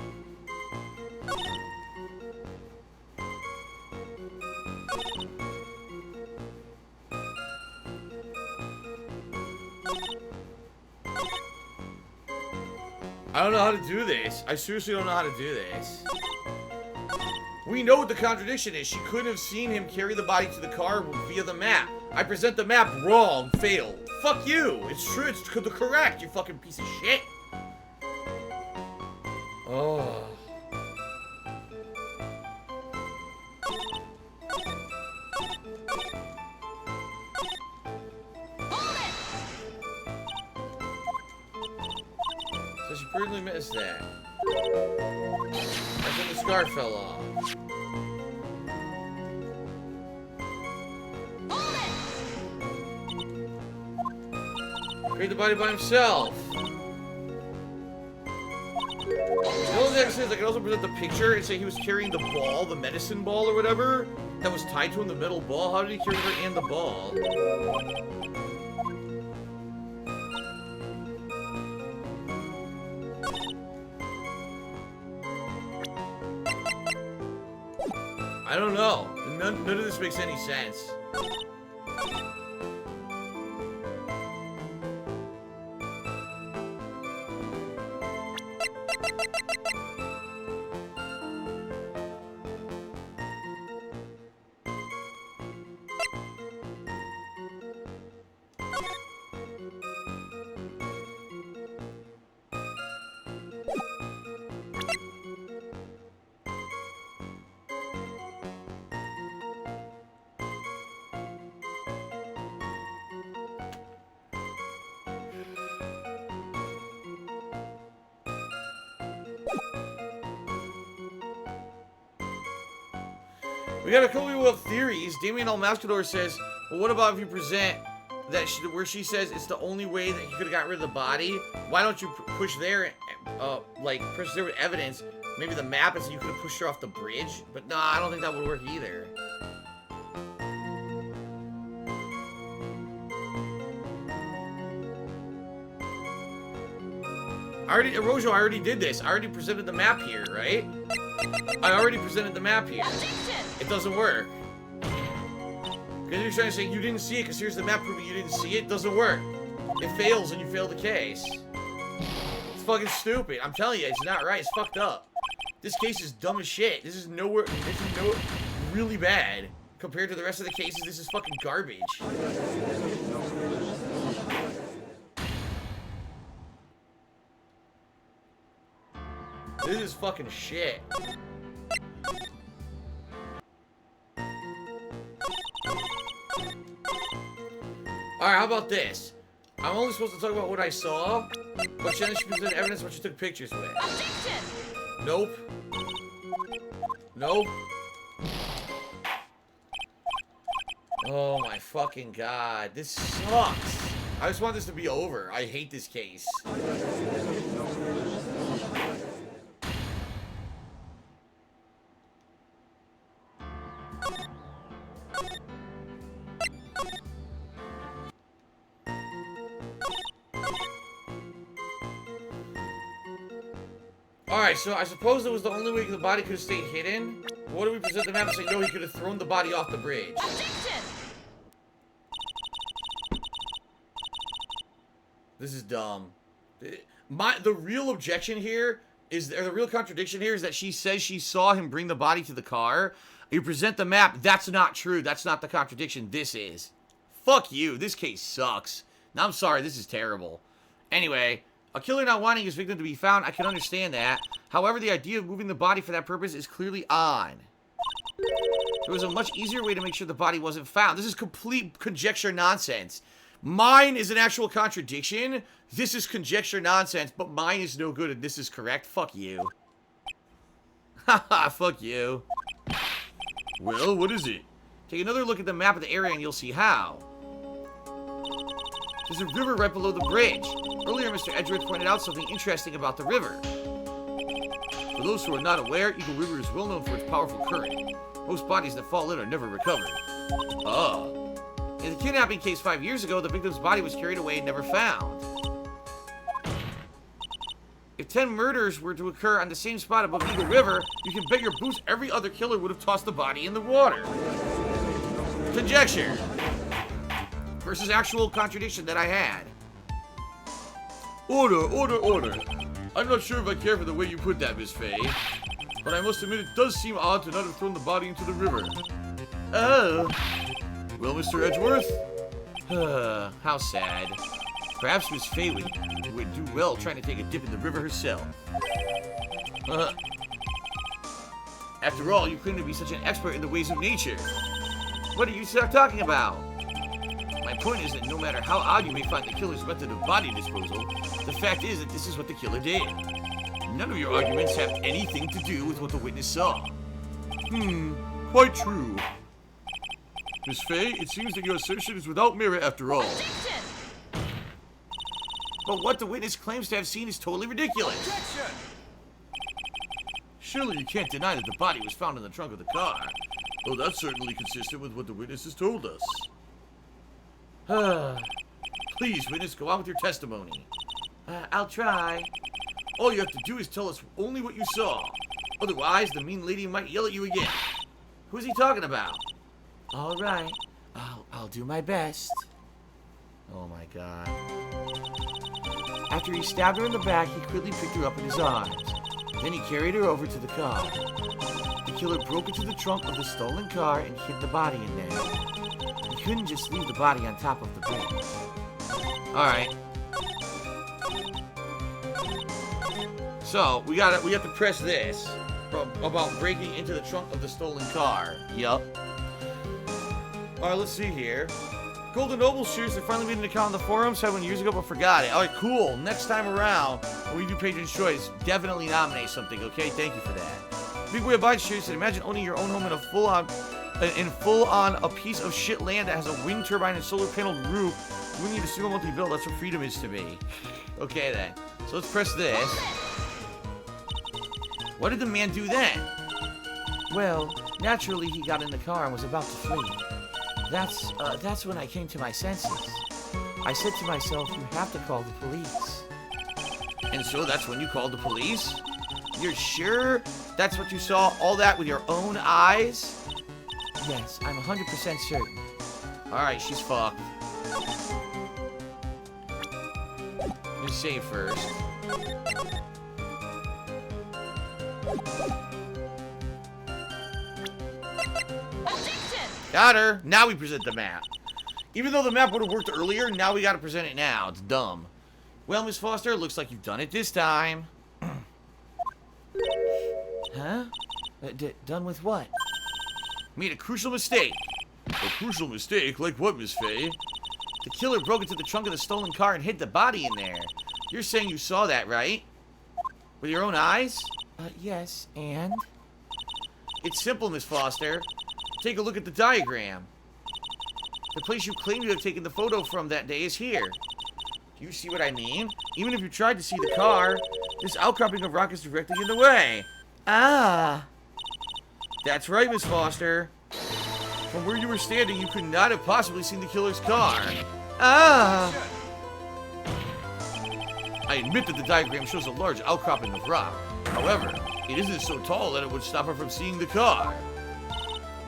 I don't know how to do this. I seriously don't know how to do this. We know what the contradiction is. She couldn't have seen him carry the body to the car via the map. I present the map wrong. Failed. Fuck you. It's true. It's correct, you fucking piece of shit. Oh. permanently missed that. That's when the scar fell off. Create the body by himself. The only thing I can say is I can also present the picture and say he was carrying the ball, the medicine ball or whatever, that was tied to him, the metal ball. How did he carry her and the ball? I don't know. None of this makes any sense. We got a couple of theories. Damien Almascador says, well, what about if you present that where she says it's the only way that you could have got rid of the body? Why don't you push there, like, push there with evidence? Maybe the map is you could have pushed her off the bridge? But no, I don't think that would work either. Rojo, I already did this. I already presented the map here, right? I already presented the map here. It doesn't work. Because you're trying to say you didn't see it, because here's the map proving you didn't see it. It doesn't work. It fails and you fail the case. It's fucking stupid. I'm telling you, it's not right. It's fucked up. This case is dumb as shit. This is really bad. Compared to the rest of the cases, this is fucking garbage. This is fucking shit. Alright, how about this? I'm only supposed to talk about what I saw, but then she presented evidence what she took pictures with. Nope. Nope. Oh my fucking god. This sucks. I just want this to be over. I hate this case. Alright, so I suppose it was the only way the body could have stayed hidden. What do we present the map and say, no, he could have thrown the body off the bridge? This is dumb. The real objection here is, or the real contradiction here is that she says she saw him bring the body to the car. You present the map, that's not true. That's not the contradiction. This is. Fuck you. This case sucks. Now, I'm sorry. This is terrible. Anyway, a killer not wanting his victim to be found, I can understand that. However, the idea of moving the body for that purpose is clearly on. There was a much easier way to make sure the body wasn't found. This is complete conjecture nonsense. Mine is an actual contradiction. This is conjecture nonsense, but mine is no good and this is correct. Fuck you. Haha, fuck you. Well, what is it? Take another look at the map of the area and you'll see how. There's a river right below the bridge. Earlier, Mr. Edgeworth pointed out something interesting about the river. For those who are not aware, Eagle River is well known for its powerful current. Most bodies that fall in are never recovered. In the kidnapping case 5 years ago, the victim's body was carried away and never found. If 10 murders were to occur on the same spot above Eagle River, you can bet your boots every other killer would have tossed the body in the water. Conjecture versus actual contradiction that I had. Order, order, order. I'm not sure if I care for the way you put that, Miss Faye, but I must admit it does seem odd to not have thrown the body into the river. Oh. Well, Mr. Edgeworth? How sad. Perhaps Miss Faye would do well trying to take a dip in the river herself. After all, you claim to be such an expert in the ways of nature. What are you talking about? My point is that no matter how odd you may find the killer's method of body disposal, the fact is that this is what the killer did. None of your arguments have anything to do with what the witness saw. Quite true. Miss Faye, it seems that your assertion is without merit after all. Objection! But what the witness claims to have seen is totally ridiculous. Objection! Surely you can't deny that the body was found in the trunk of the car. Well, that's certainly consistent with what the witness has told us. Please, witness, go on with your testimony. I'll try. All you have to do is tell us only what you saw. Otherwise, the mean lady might yell at you again. Who's he talking about? All right. I'll do my best. Oh my god. After he stabbed her in the back, he quickly picked her up in his arms. Then he carried her over to the car. The killer broke into the trunk of the stolen car and hid the body in there. He couldn't just leave the body on top of the bed. Alright. So, we have to press this about breaking into the trunk of the stolen car. Yup. Alright, let's see here. Golden Noble shares they finally made an account on the forum 7 years ago but forgot it. Alright, cool. Next time around, when we do Patron's Choice, definitely nominate something, okay? Thank you for that. Big Boy Abide shares said, imagine owning your own home in a full-on a piece of shit land that has a wind turbine and solar panel roof. You wouldn't need a single monthly bill. That's what freedom is to me. Okay then. So let's press this. What did the man do then? Well, naturally he got in the car and was about to flee. That's when I came to my senses. I said to myself, you have to call the police. And so that's when you called the police? You're sure that's what you saw, all that with your own eyes? Yes, I'm 100% certain. Alright, she's fucked. Let's save first. Objection! Got her! Now we present the map. Even though the map would have worked earlier, now we gotta present it now. It's dumb. Well, Miss Foster, looks like you've done it this time. Huh? Done with what? Made a crucial mistake. A crucial mistake? Like what, Miss Faye? The killer broke into the trunk of the stolen car and hid the body in there. You're saying you saw that, right? With your own eyes? Yes, and? It's simple, Miss Foster. Take a look at the diagram. The place you claim to have taken the photo from that day is here. Do you see what I mean? Even if you tried to see the car, this outcropping of rock is directly in the way. Ah! That's right, Miss Foster. From where you were standing, you could not have possibly seen the killer's car. Ah! I admit that the diagram shows a large outcropping of rock. However, it isn't so tall that it would stop her from seeing the car.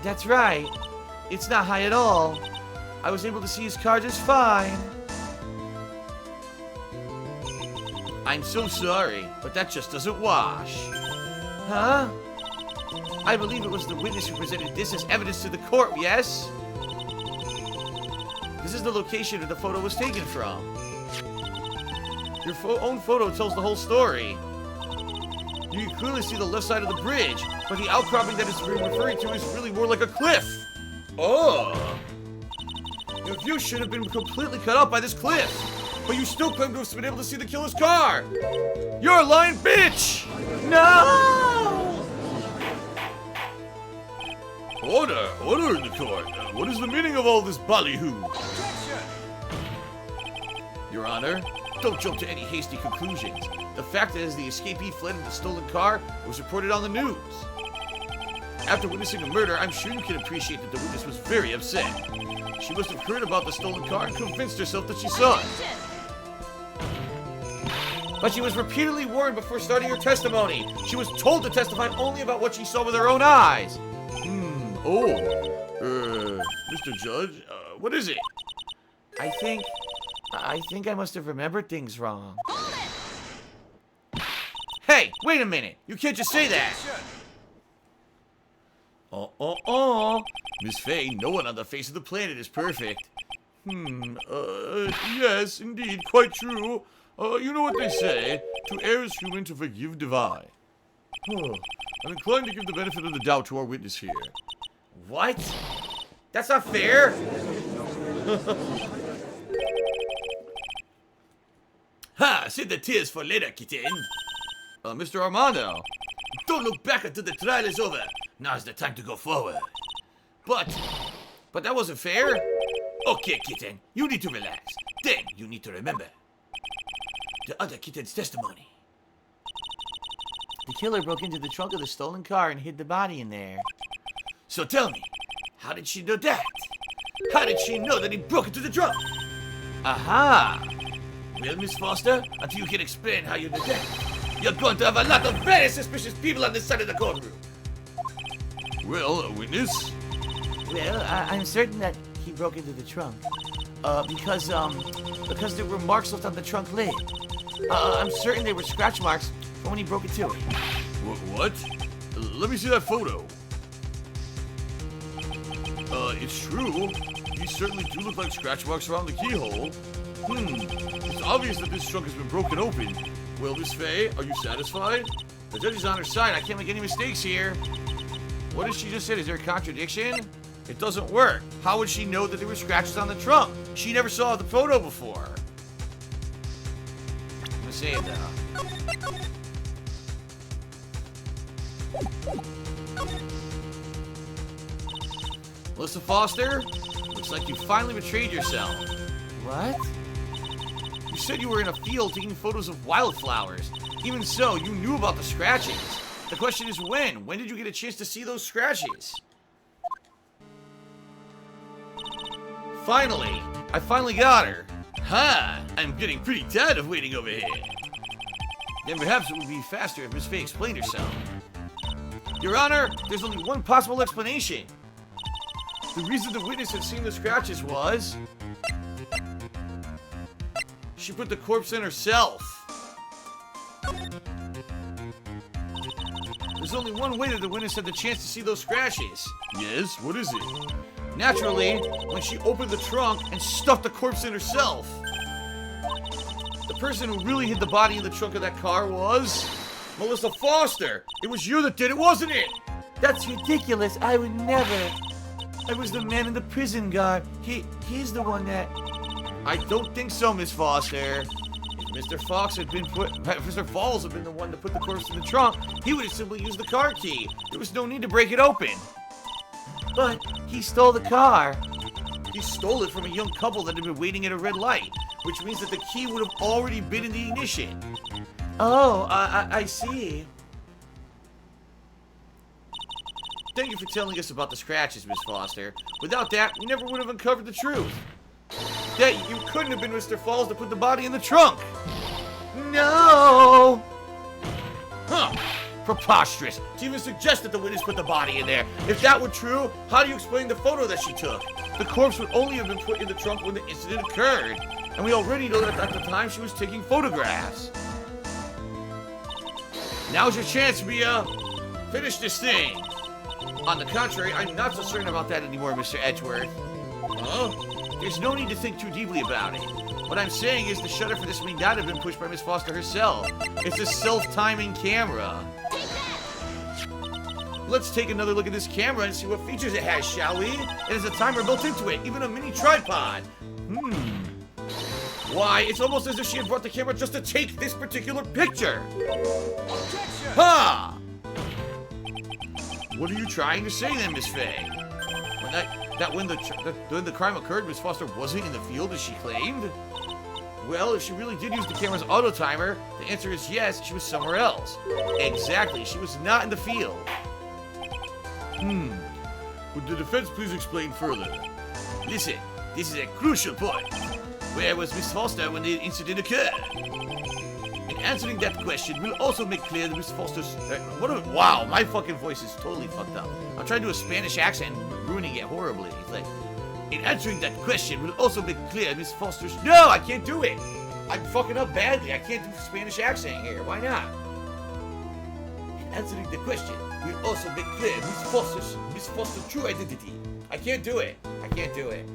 That's right. It's not high at all. I was able to see his car just fine. I'm so sorry, but that just doesn't wash. Huh? I believe it was the witness who presented this as evidence to the court, yes? This is the location that the photo was taken from. Your own photo tells the whole story. You can clearly see the left side of the bridge, but the outcropping that it's referring to is really more like a cliff. Oh! Your view should have been completely cut out by this cliff, but you still claim to have been able to see the killer's car. You're a lying bitch! No! Order! Order in the court! What is the meaning of all this ballyhoo? Your Honor, don't jump to any hasty conclusions. The fact is, the escapee fled in the stolen car was reported on the news. After witnessing a murder, I'm sure you can appreciate that the witness was very upset. She must have heard about the stolen car and convinced herself that she saw it. But she was repeatedly warned before starting her testimony. She was told to testify only about what she saw with her own eyes. Mr. Judge, What is it? I think I must have remembered things wrong. Hey, wait a minute. You can't just say that. Miss Faye, no one on the face of the planet is perfect. Yes, indeed, quite true. You know what they say, to err is human, to forgive divine. I'm inclined to give the benefit of the doubt to our witness here. What? That's not fair. Ha! Save the tears for later, kitten. Mr. Armando. Don't look back until the trial is over. Now's the time to go forward. But that wasn't fair. Okay, kitten, you need to relax. Then you need to remember the other kitten's testimony. The killer broke into the trunk of the stolen car and hid the body in there. So tell me, how did she know that? How did she know that he broke into the trunk? Aha! Well, Miss Foster, until you can explain how you did that, you're going to have a lot of very suspicious people on this side of the courtroom. Well, a witness? Well, I'm certain that he broke into the trunk. Because there were marks left on the trunk lid. I'm certain they were scratch marks from when he broke into it. What? Let me see that photo. It's true. These certainly do look like scratch marks around the keyhole. It's obvious that this trunk has been broken open. Well, Miss Faye, are you satisfied? The judge is on her side. I can't make any mistakes here. What did she just say? Is there a contradiction? It doesn't work. How would she know that there were scratches on the trunk? She never saw the photo before. I'm gonna say it now. Melissa Foster, looks like you finally betrayed yourself. What? You said you were in a field taking photos of wildflowers. Even so, you knew about the scratches. The question is when? When did you get a chance to see those scratches? Finally! I finally got her. Ha! I'm getting pretty tired of waiting over here. Then perhaps it would be faster if Miss Faye explained herself. Your Honor, there's only one possible explanation. The reason the witness had seen the scratches was she put the corpse in herself. There's only one way that the witness had the chance to see those scratches. Yes, what is it? Naturally, when she opened the trunk and stuffed the corpse in herself. The person who really hid the body in the trunk of that car was Melissa Foster. It was you that did it, wasn't it? That's ridiculous. I would never. I was the man in the prison guard. He's the one that... I don't think so, Miss Foster. If Mr. Falls had been the one to put the corpse in the trunk, he would have simply used the car key. There was no need to break it open. But he stole the car. He stole it from a young couple that had been waiting at a red light, which means that the key would have already been in the ignition. Oh, I see. Thank you for telling us about the scratches, Miss Foster. Without that, we never would have uncovered the truth. That you couldn't have been Mr. Falls to put the body in the trunk. No! Huh. Preposterous to even suggest that the witness put the body in there. If that were true, how do you explain the photo that she took? The corpse would only have been put in the trunk when the incident occurred. And we already know that at the time she was taking photographs. Now's your chance, Mia. Finish this thing. On the contrary, I'm not so certain about that anymore, Mr. Edgeworth. Huh? There's no need to think too deeply about it. What I'm saying is the shutter for this may not have been pushed by Miss Foster herself. It's a self-timing camera. Let's take another look at this camera and see what features it has, shall we? It has a timer built into it, even a mini tripod. Why, it's almost as if she had brought the camera just to take this particular picture. Objection! Ha! What are you trying to say then, Miss Faye? When the crime occurred, Miss Foster wasn't in the field as she claimed? Well, if she really did use the camera's auto timer, the answer is yes, she was somewhere else. Exactly, she was not in the field. Would the defense please explain further? Listen, this is a crucial point. Where was Miss Foster when the incident occurred? In answering that question, we'll also make clear that Miss Foster's... wow, my fucking voice is totally fucked up. I'm trying to do a Spanish accent and ruining it horribly. It's like, in answering that question, we'll also make clear Miss Foster's... No, I can't do it. I'm fucking up badly. I can't do Spanish accent here. Why not? In answering the question, we'll also make clear Miss Foster's true identity. I can't do it. I can't do it.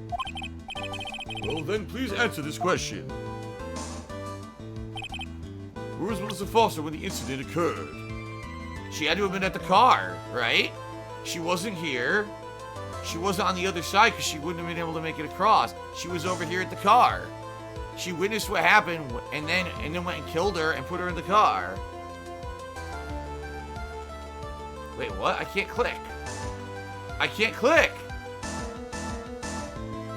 Well, then please answer this question. Where was Melissa Foster when the incident occurred? She had to have been at the car, right? She wasn't here. She wasn't on the other side because she wouldn't have been able to make it across. She was over here at the car. She witnessed what happened and then went and killed her and put her in the car. Wait, what? I can't click. I can't click.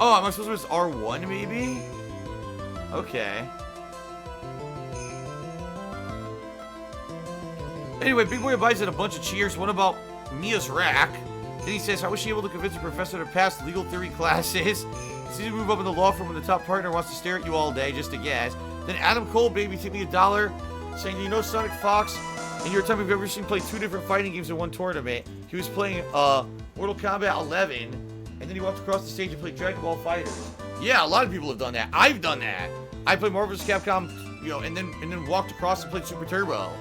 Oh, am I supposed to press R1 maybe? Okay. Anyway, Big Boy buys it a bunch of cheers. One about Mia's rack. Then he says, I was able to convince the professor to pass legal theory classes. Sees you move up in the law firm when the top partner wants to stare at you all day just to guess. Then Adam Cole, baby, took me $1, saying, do you know Sonic Fox? In your time, we've ever seen play 2 different fighting games in one tournament. He was playing Mortal Kombat 11, and then he walked across the stage and played Dragon Ball FighterZ. Yeah, a lot of people have done that. I've done that. I played Marvel vs. Capcom, you know, and then walked across and played Super Turbo.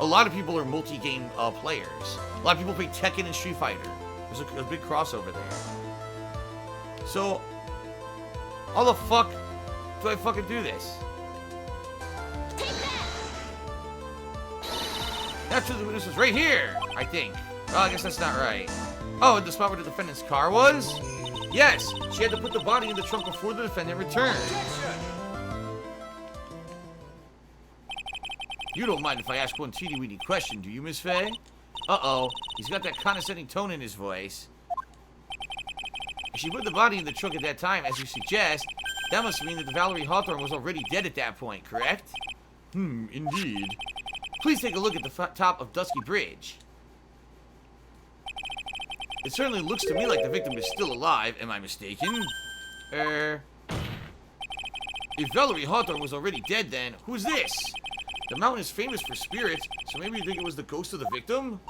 A lot of people are multi-game players. A lot of people play Tekken and Street Fighter. There's a big crossover there. So, how the fuck do I fucking do this? Naturally, the witness was right here, I think. Oh, I guess that's not right. Oh, the spot where the defendant's car was? Yes, she had to put the body in the trunk before the defendant returned. You don't mind if I ask one teeny-weeny question, do you, Miss Faye? Uh-oh, he's got that condescending tone in his voice. If she put the body in the trunk at that time, as you suggest, that must mean that the Valerie Hawthorne was already dead at that point, correct? Indeed. Please take a look at the top of Dusky Bridge. It certainly looks to me like the victim is still alive. Am I mistaken? If Valerie Hawthorne was already dead then, who's this? The mountain is famous for spirits, so maybe you think it was the ghost of the victim?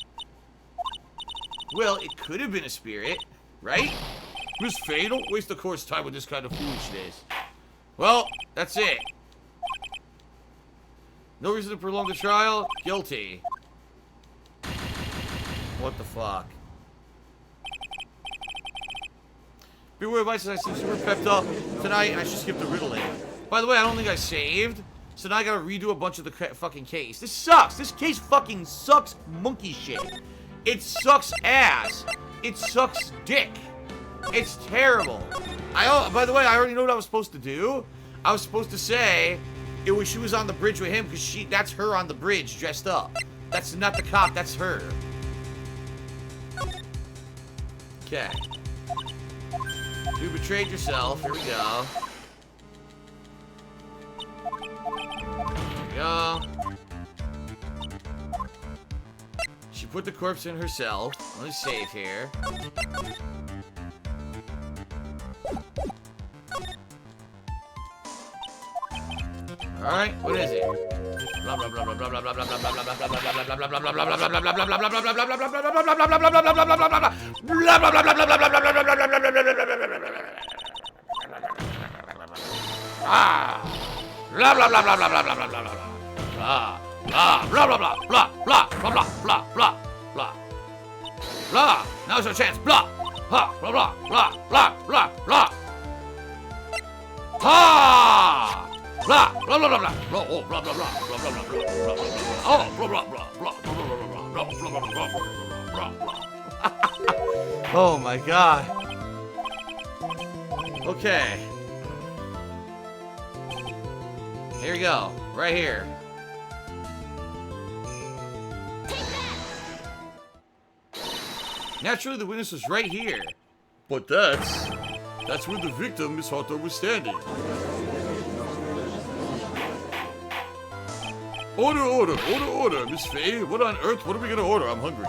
Well, it could have been a spirit, right? Miss Faye, don't waste the court's time with this kind of foolishness. Well, that's it. No reason to prolong the trial? Guilty. What the fuck? Beware advice, I seem super pepped up tonight, and I should skip the riddling. By the way, I don't think I saved, so now I gotta redo a bunch of the fucking case. This sucks. This case fucking sucks monkey shit. It sucks ass. It sucks dick. It's terrible. By the way, I already know what I was supposed to do. I was supposed to say she was on the bridge with him because that's her on the bridge dressed up. That's not the cop, that's her. Okay. You betrayed yourself. Here we go. Here we go. She put the corpse in herself. Let me save here. Alright, what is it? Blah blah blah blah blah blah blah blah blah blah blah blah. Now's your chance. Blah. Ha. Blah blah blah blah blah blah. Ha. Blah blah blah blah blah. Oh blah blah blah blah blah blah blah blah. Oh blah blah blah blah blah blah blah blah blah. Oh my god. Okay. Here we go. Right here. Naturally, the witness was right here. But that's where the victim, Miss Hawthorne, was standing. Order, Miss Faye. What on earth? What are we gonna order? I'm hungry.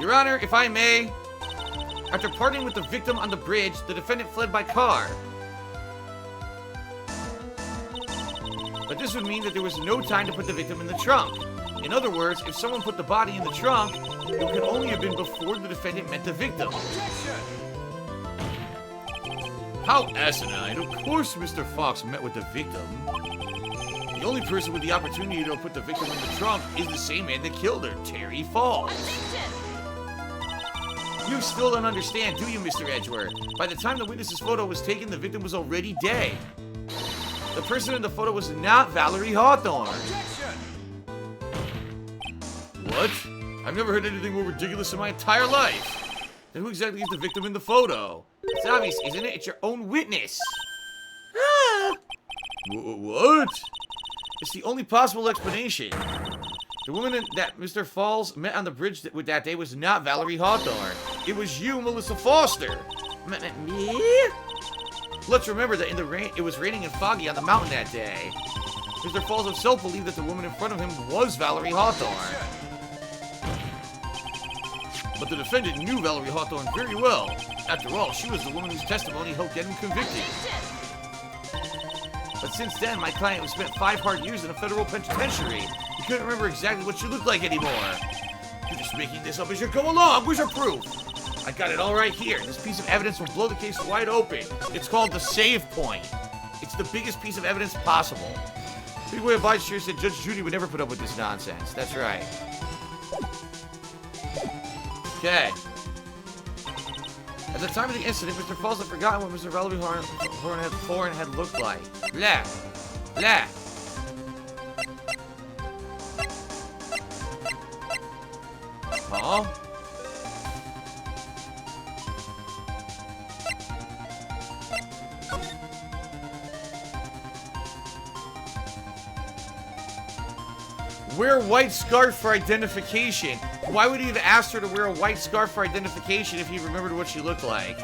Your Honor, if I may, after parting with the victim on the bridge, the defendant fled by car. But this would mean that there was no time to put the victim in the trunk. In other words, if someone put the body in the trunk, it could only have been before the defendant met the victim. How asinine. Of course Mr. Fox met with the victim. The only person with the opportunity to put the victim in the trunk is the same man that killed her, Terry Falls. You still don't understand, do you, Mr. Edgeworth? By the time the witness's photo was taken, the victim was already dead. The person in the photo was not Valerie Hawthorne. What? I've never heard anything more ridiculous in my entire life. Then who exactly is the victim in the photo? It's obvious, isn't it? It's your own witness. What? It's the only possible explanation. The woman that Mr. Falls met on the bridge that day was not Valerie Hawthorne. It was you, Melissa Foster. Me? Let's remember that in the rain, it was raining and foggy on the mountain that day. Mr. Falls himself believed that the woman in front of him was Valerie Hawthorne. But the defendant knew Valerie Hawthorne very well. After all, she was the woman whose testimony helped get him convicted. But since then, my client was spent 5 hard years in a federal penitentiary. He couldn't remember exactly what she looked like anymore. You're just making this up as you go along. Where's your proof? I got it all right here. This piece of evidence will blow the case wide open. It's called the save point. It's the biggest piece of evidence possible. Big Way of Vice said Judge Judy would never put up with this nonsense. That's right. Okay. At the time of the incident, Mr. Falls had forgotten what Mr. Valerie Hawthorne had looked like. Blah. Blah. Huh? Wear a white scarf for identification. Why would he have asked her to wear a white scarf for identification if he remembered what she looked like?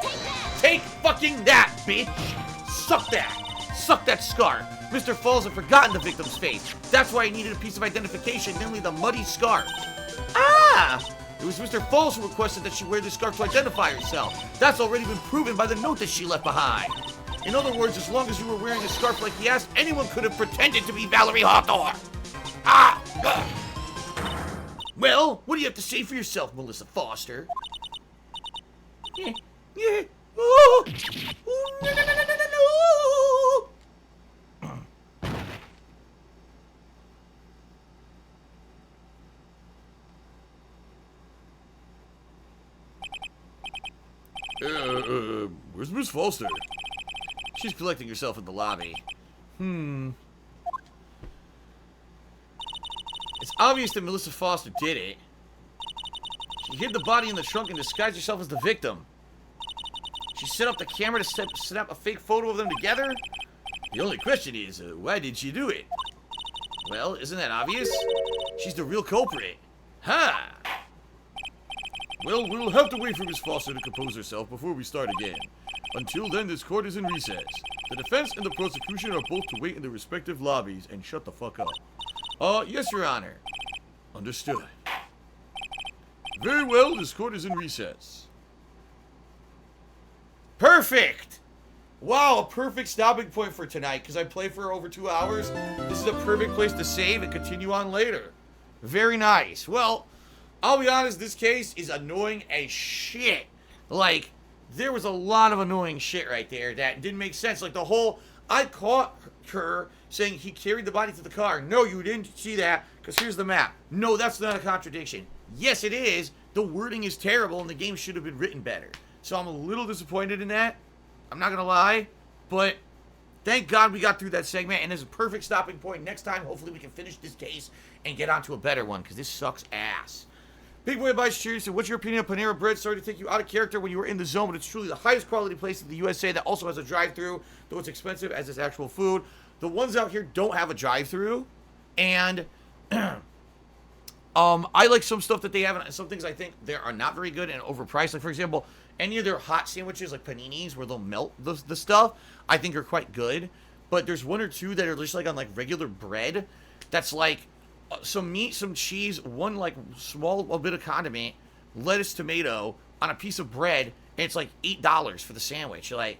Take fucking that, bitch! Suck that! Suck that scarf! Mr. Falls had forgotten the victim's face. That's why he needed a piece of identification, namely the muddy scarf. Ah! It was Mr. Falls who requested that she wear this scarf to identify herself. That's already been proven by the note that she left behind. In other words, as long as you were wearing a scarf like he asked, anyone could have pretended to be Valerie Hawthorne. Ah! Well, what do you have to say for yourself, Melissa Foster? Yeah. Oh! Oh, no. Where's Miss Foster? She's collecting herself in the lobby. It's obvious that Melissa Foster did it. She hid the body in the trunk and disguised herself as the victim. She set up the camera to snap a fake photo of them together? The only question is, why did she do it? Well, isn't that obvious? She's the real culprit. Ha! Well, we'll have to wait for Miss Foster to compose herself before we start again. Until then, this court is in recess. The defense and the prosecution are both to wait in their respective lobbies and shut the fuck up. Yes, Your Honor. Understood. Very well, this court is in recess. Perfect! Wow, a perfect stopping point for tonight, because I played for over 2 hours. This is a perfect place to save and continue on later. Very nice. Well, I'll be honest, this case is annoying as shit. Like, there was a lot of annoying shit right there that didn't make sense. Like, the whole, I caught her saying he carried the body to the car. No, you didn't see that, because here's the map. No, that's not a contradiction. Yes, it is. The wording is terrible, and the game should have been written better. So I'm a little disappointed in that. I'm not going to lie. But thank God we got through that segment, and there's a perfect stopping point. Next time, hopefully we can finish this case and get on to a better one, because this sucks ass. Big Boy Advice Cheers. So what's your opinion of Panera Bread? Sorry to take you out of character when you were in the zone, but it's truly the highest quality place in the USA that also has a drive-thru, though it's expensive as its actual food. The ones out here don't have a drive-thru, and I like some stuff that they have, and some things I think they are not very good and overpriced. Like, for example, any of their hot sandwiches, like paninis, where they'll melt the stuff, I think are quite good. But there's one or two that are just like on like regular bread that's like some meat, some cheese, one like small bit of condiment, lettuce, tomato on a piece of bread, and it's like $8 for the sandwich. You're like,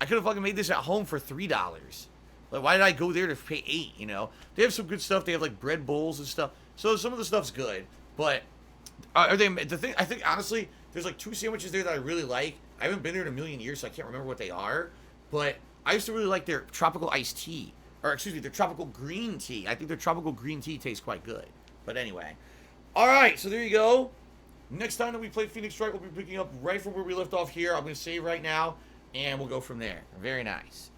I could have fucking made this at home for $3. Like, why did I go there to pay $8, you know? They have some good stuff. They have like bread bowls and stuff. So some of the stuff's good, but I think honestly, there's like 2 sandwiches there that I really like. I haven't been there in a million years, so I can't remember what they are, but I used to really like their tropical iced tea. Or, excuse me, their tropical green tea. I think their tropical green tea tastes quite good. But anyway. Alright, so there you go. Next time that we play Phoenix Wright, we'll be picking up right from where we left off here. I'm going to save right now, and we'll go from there. Very nice.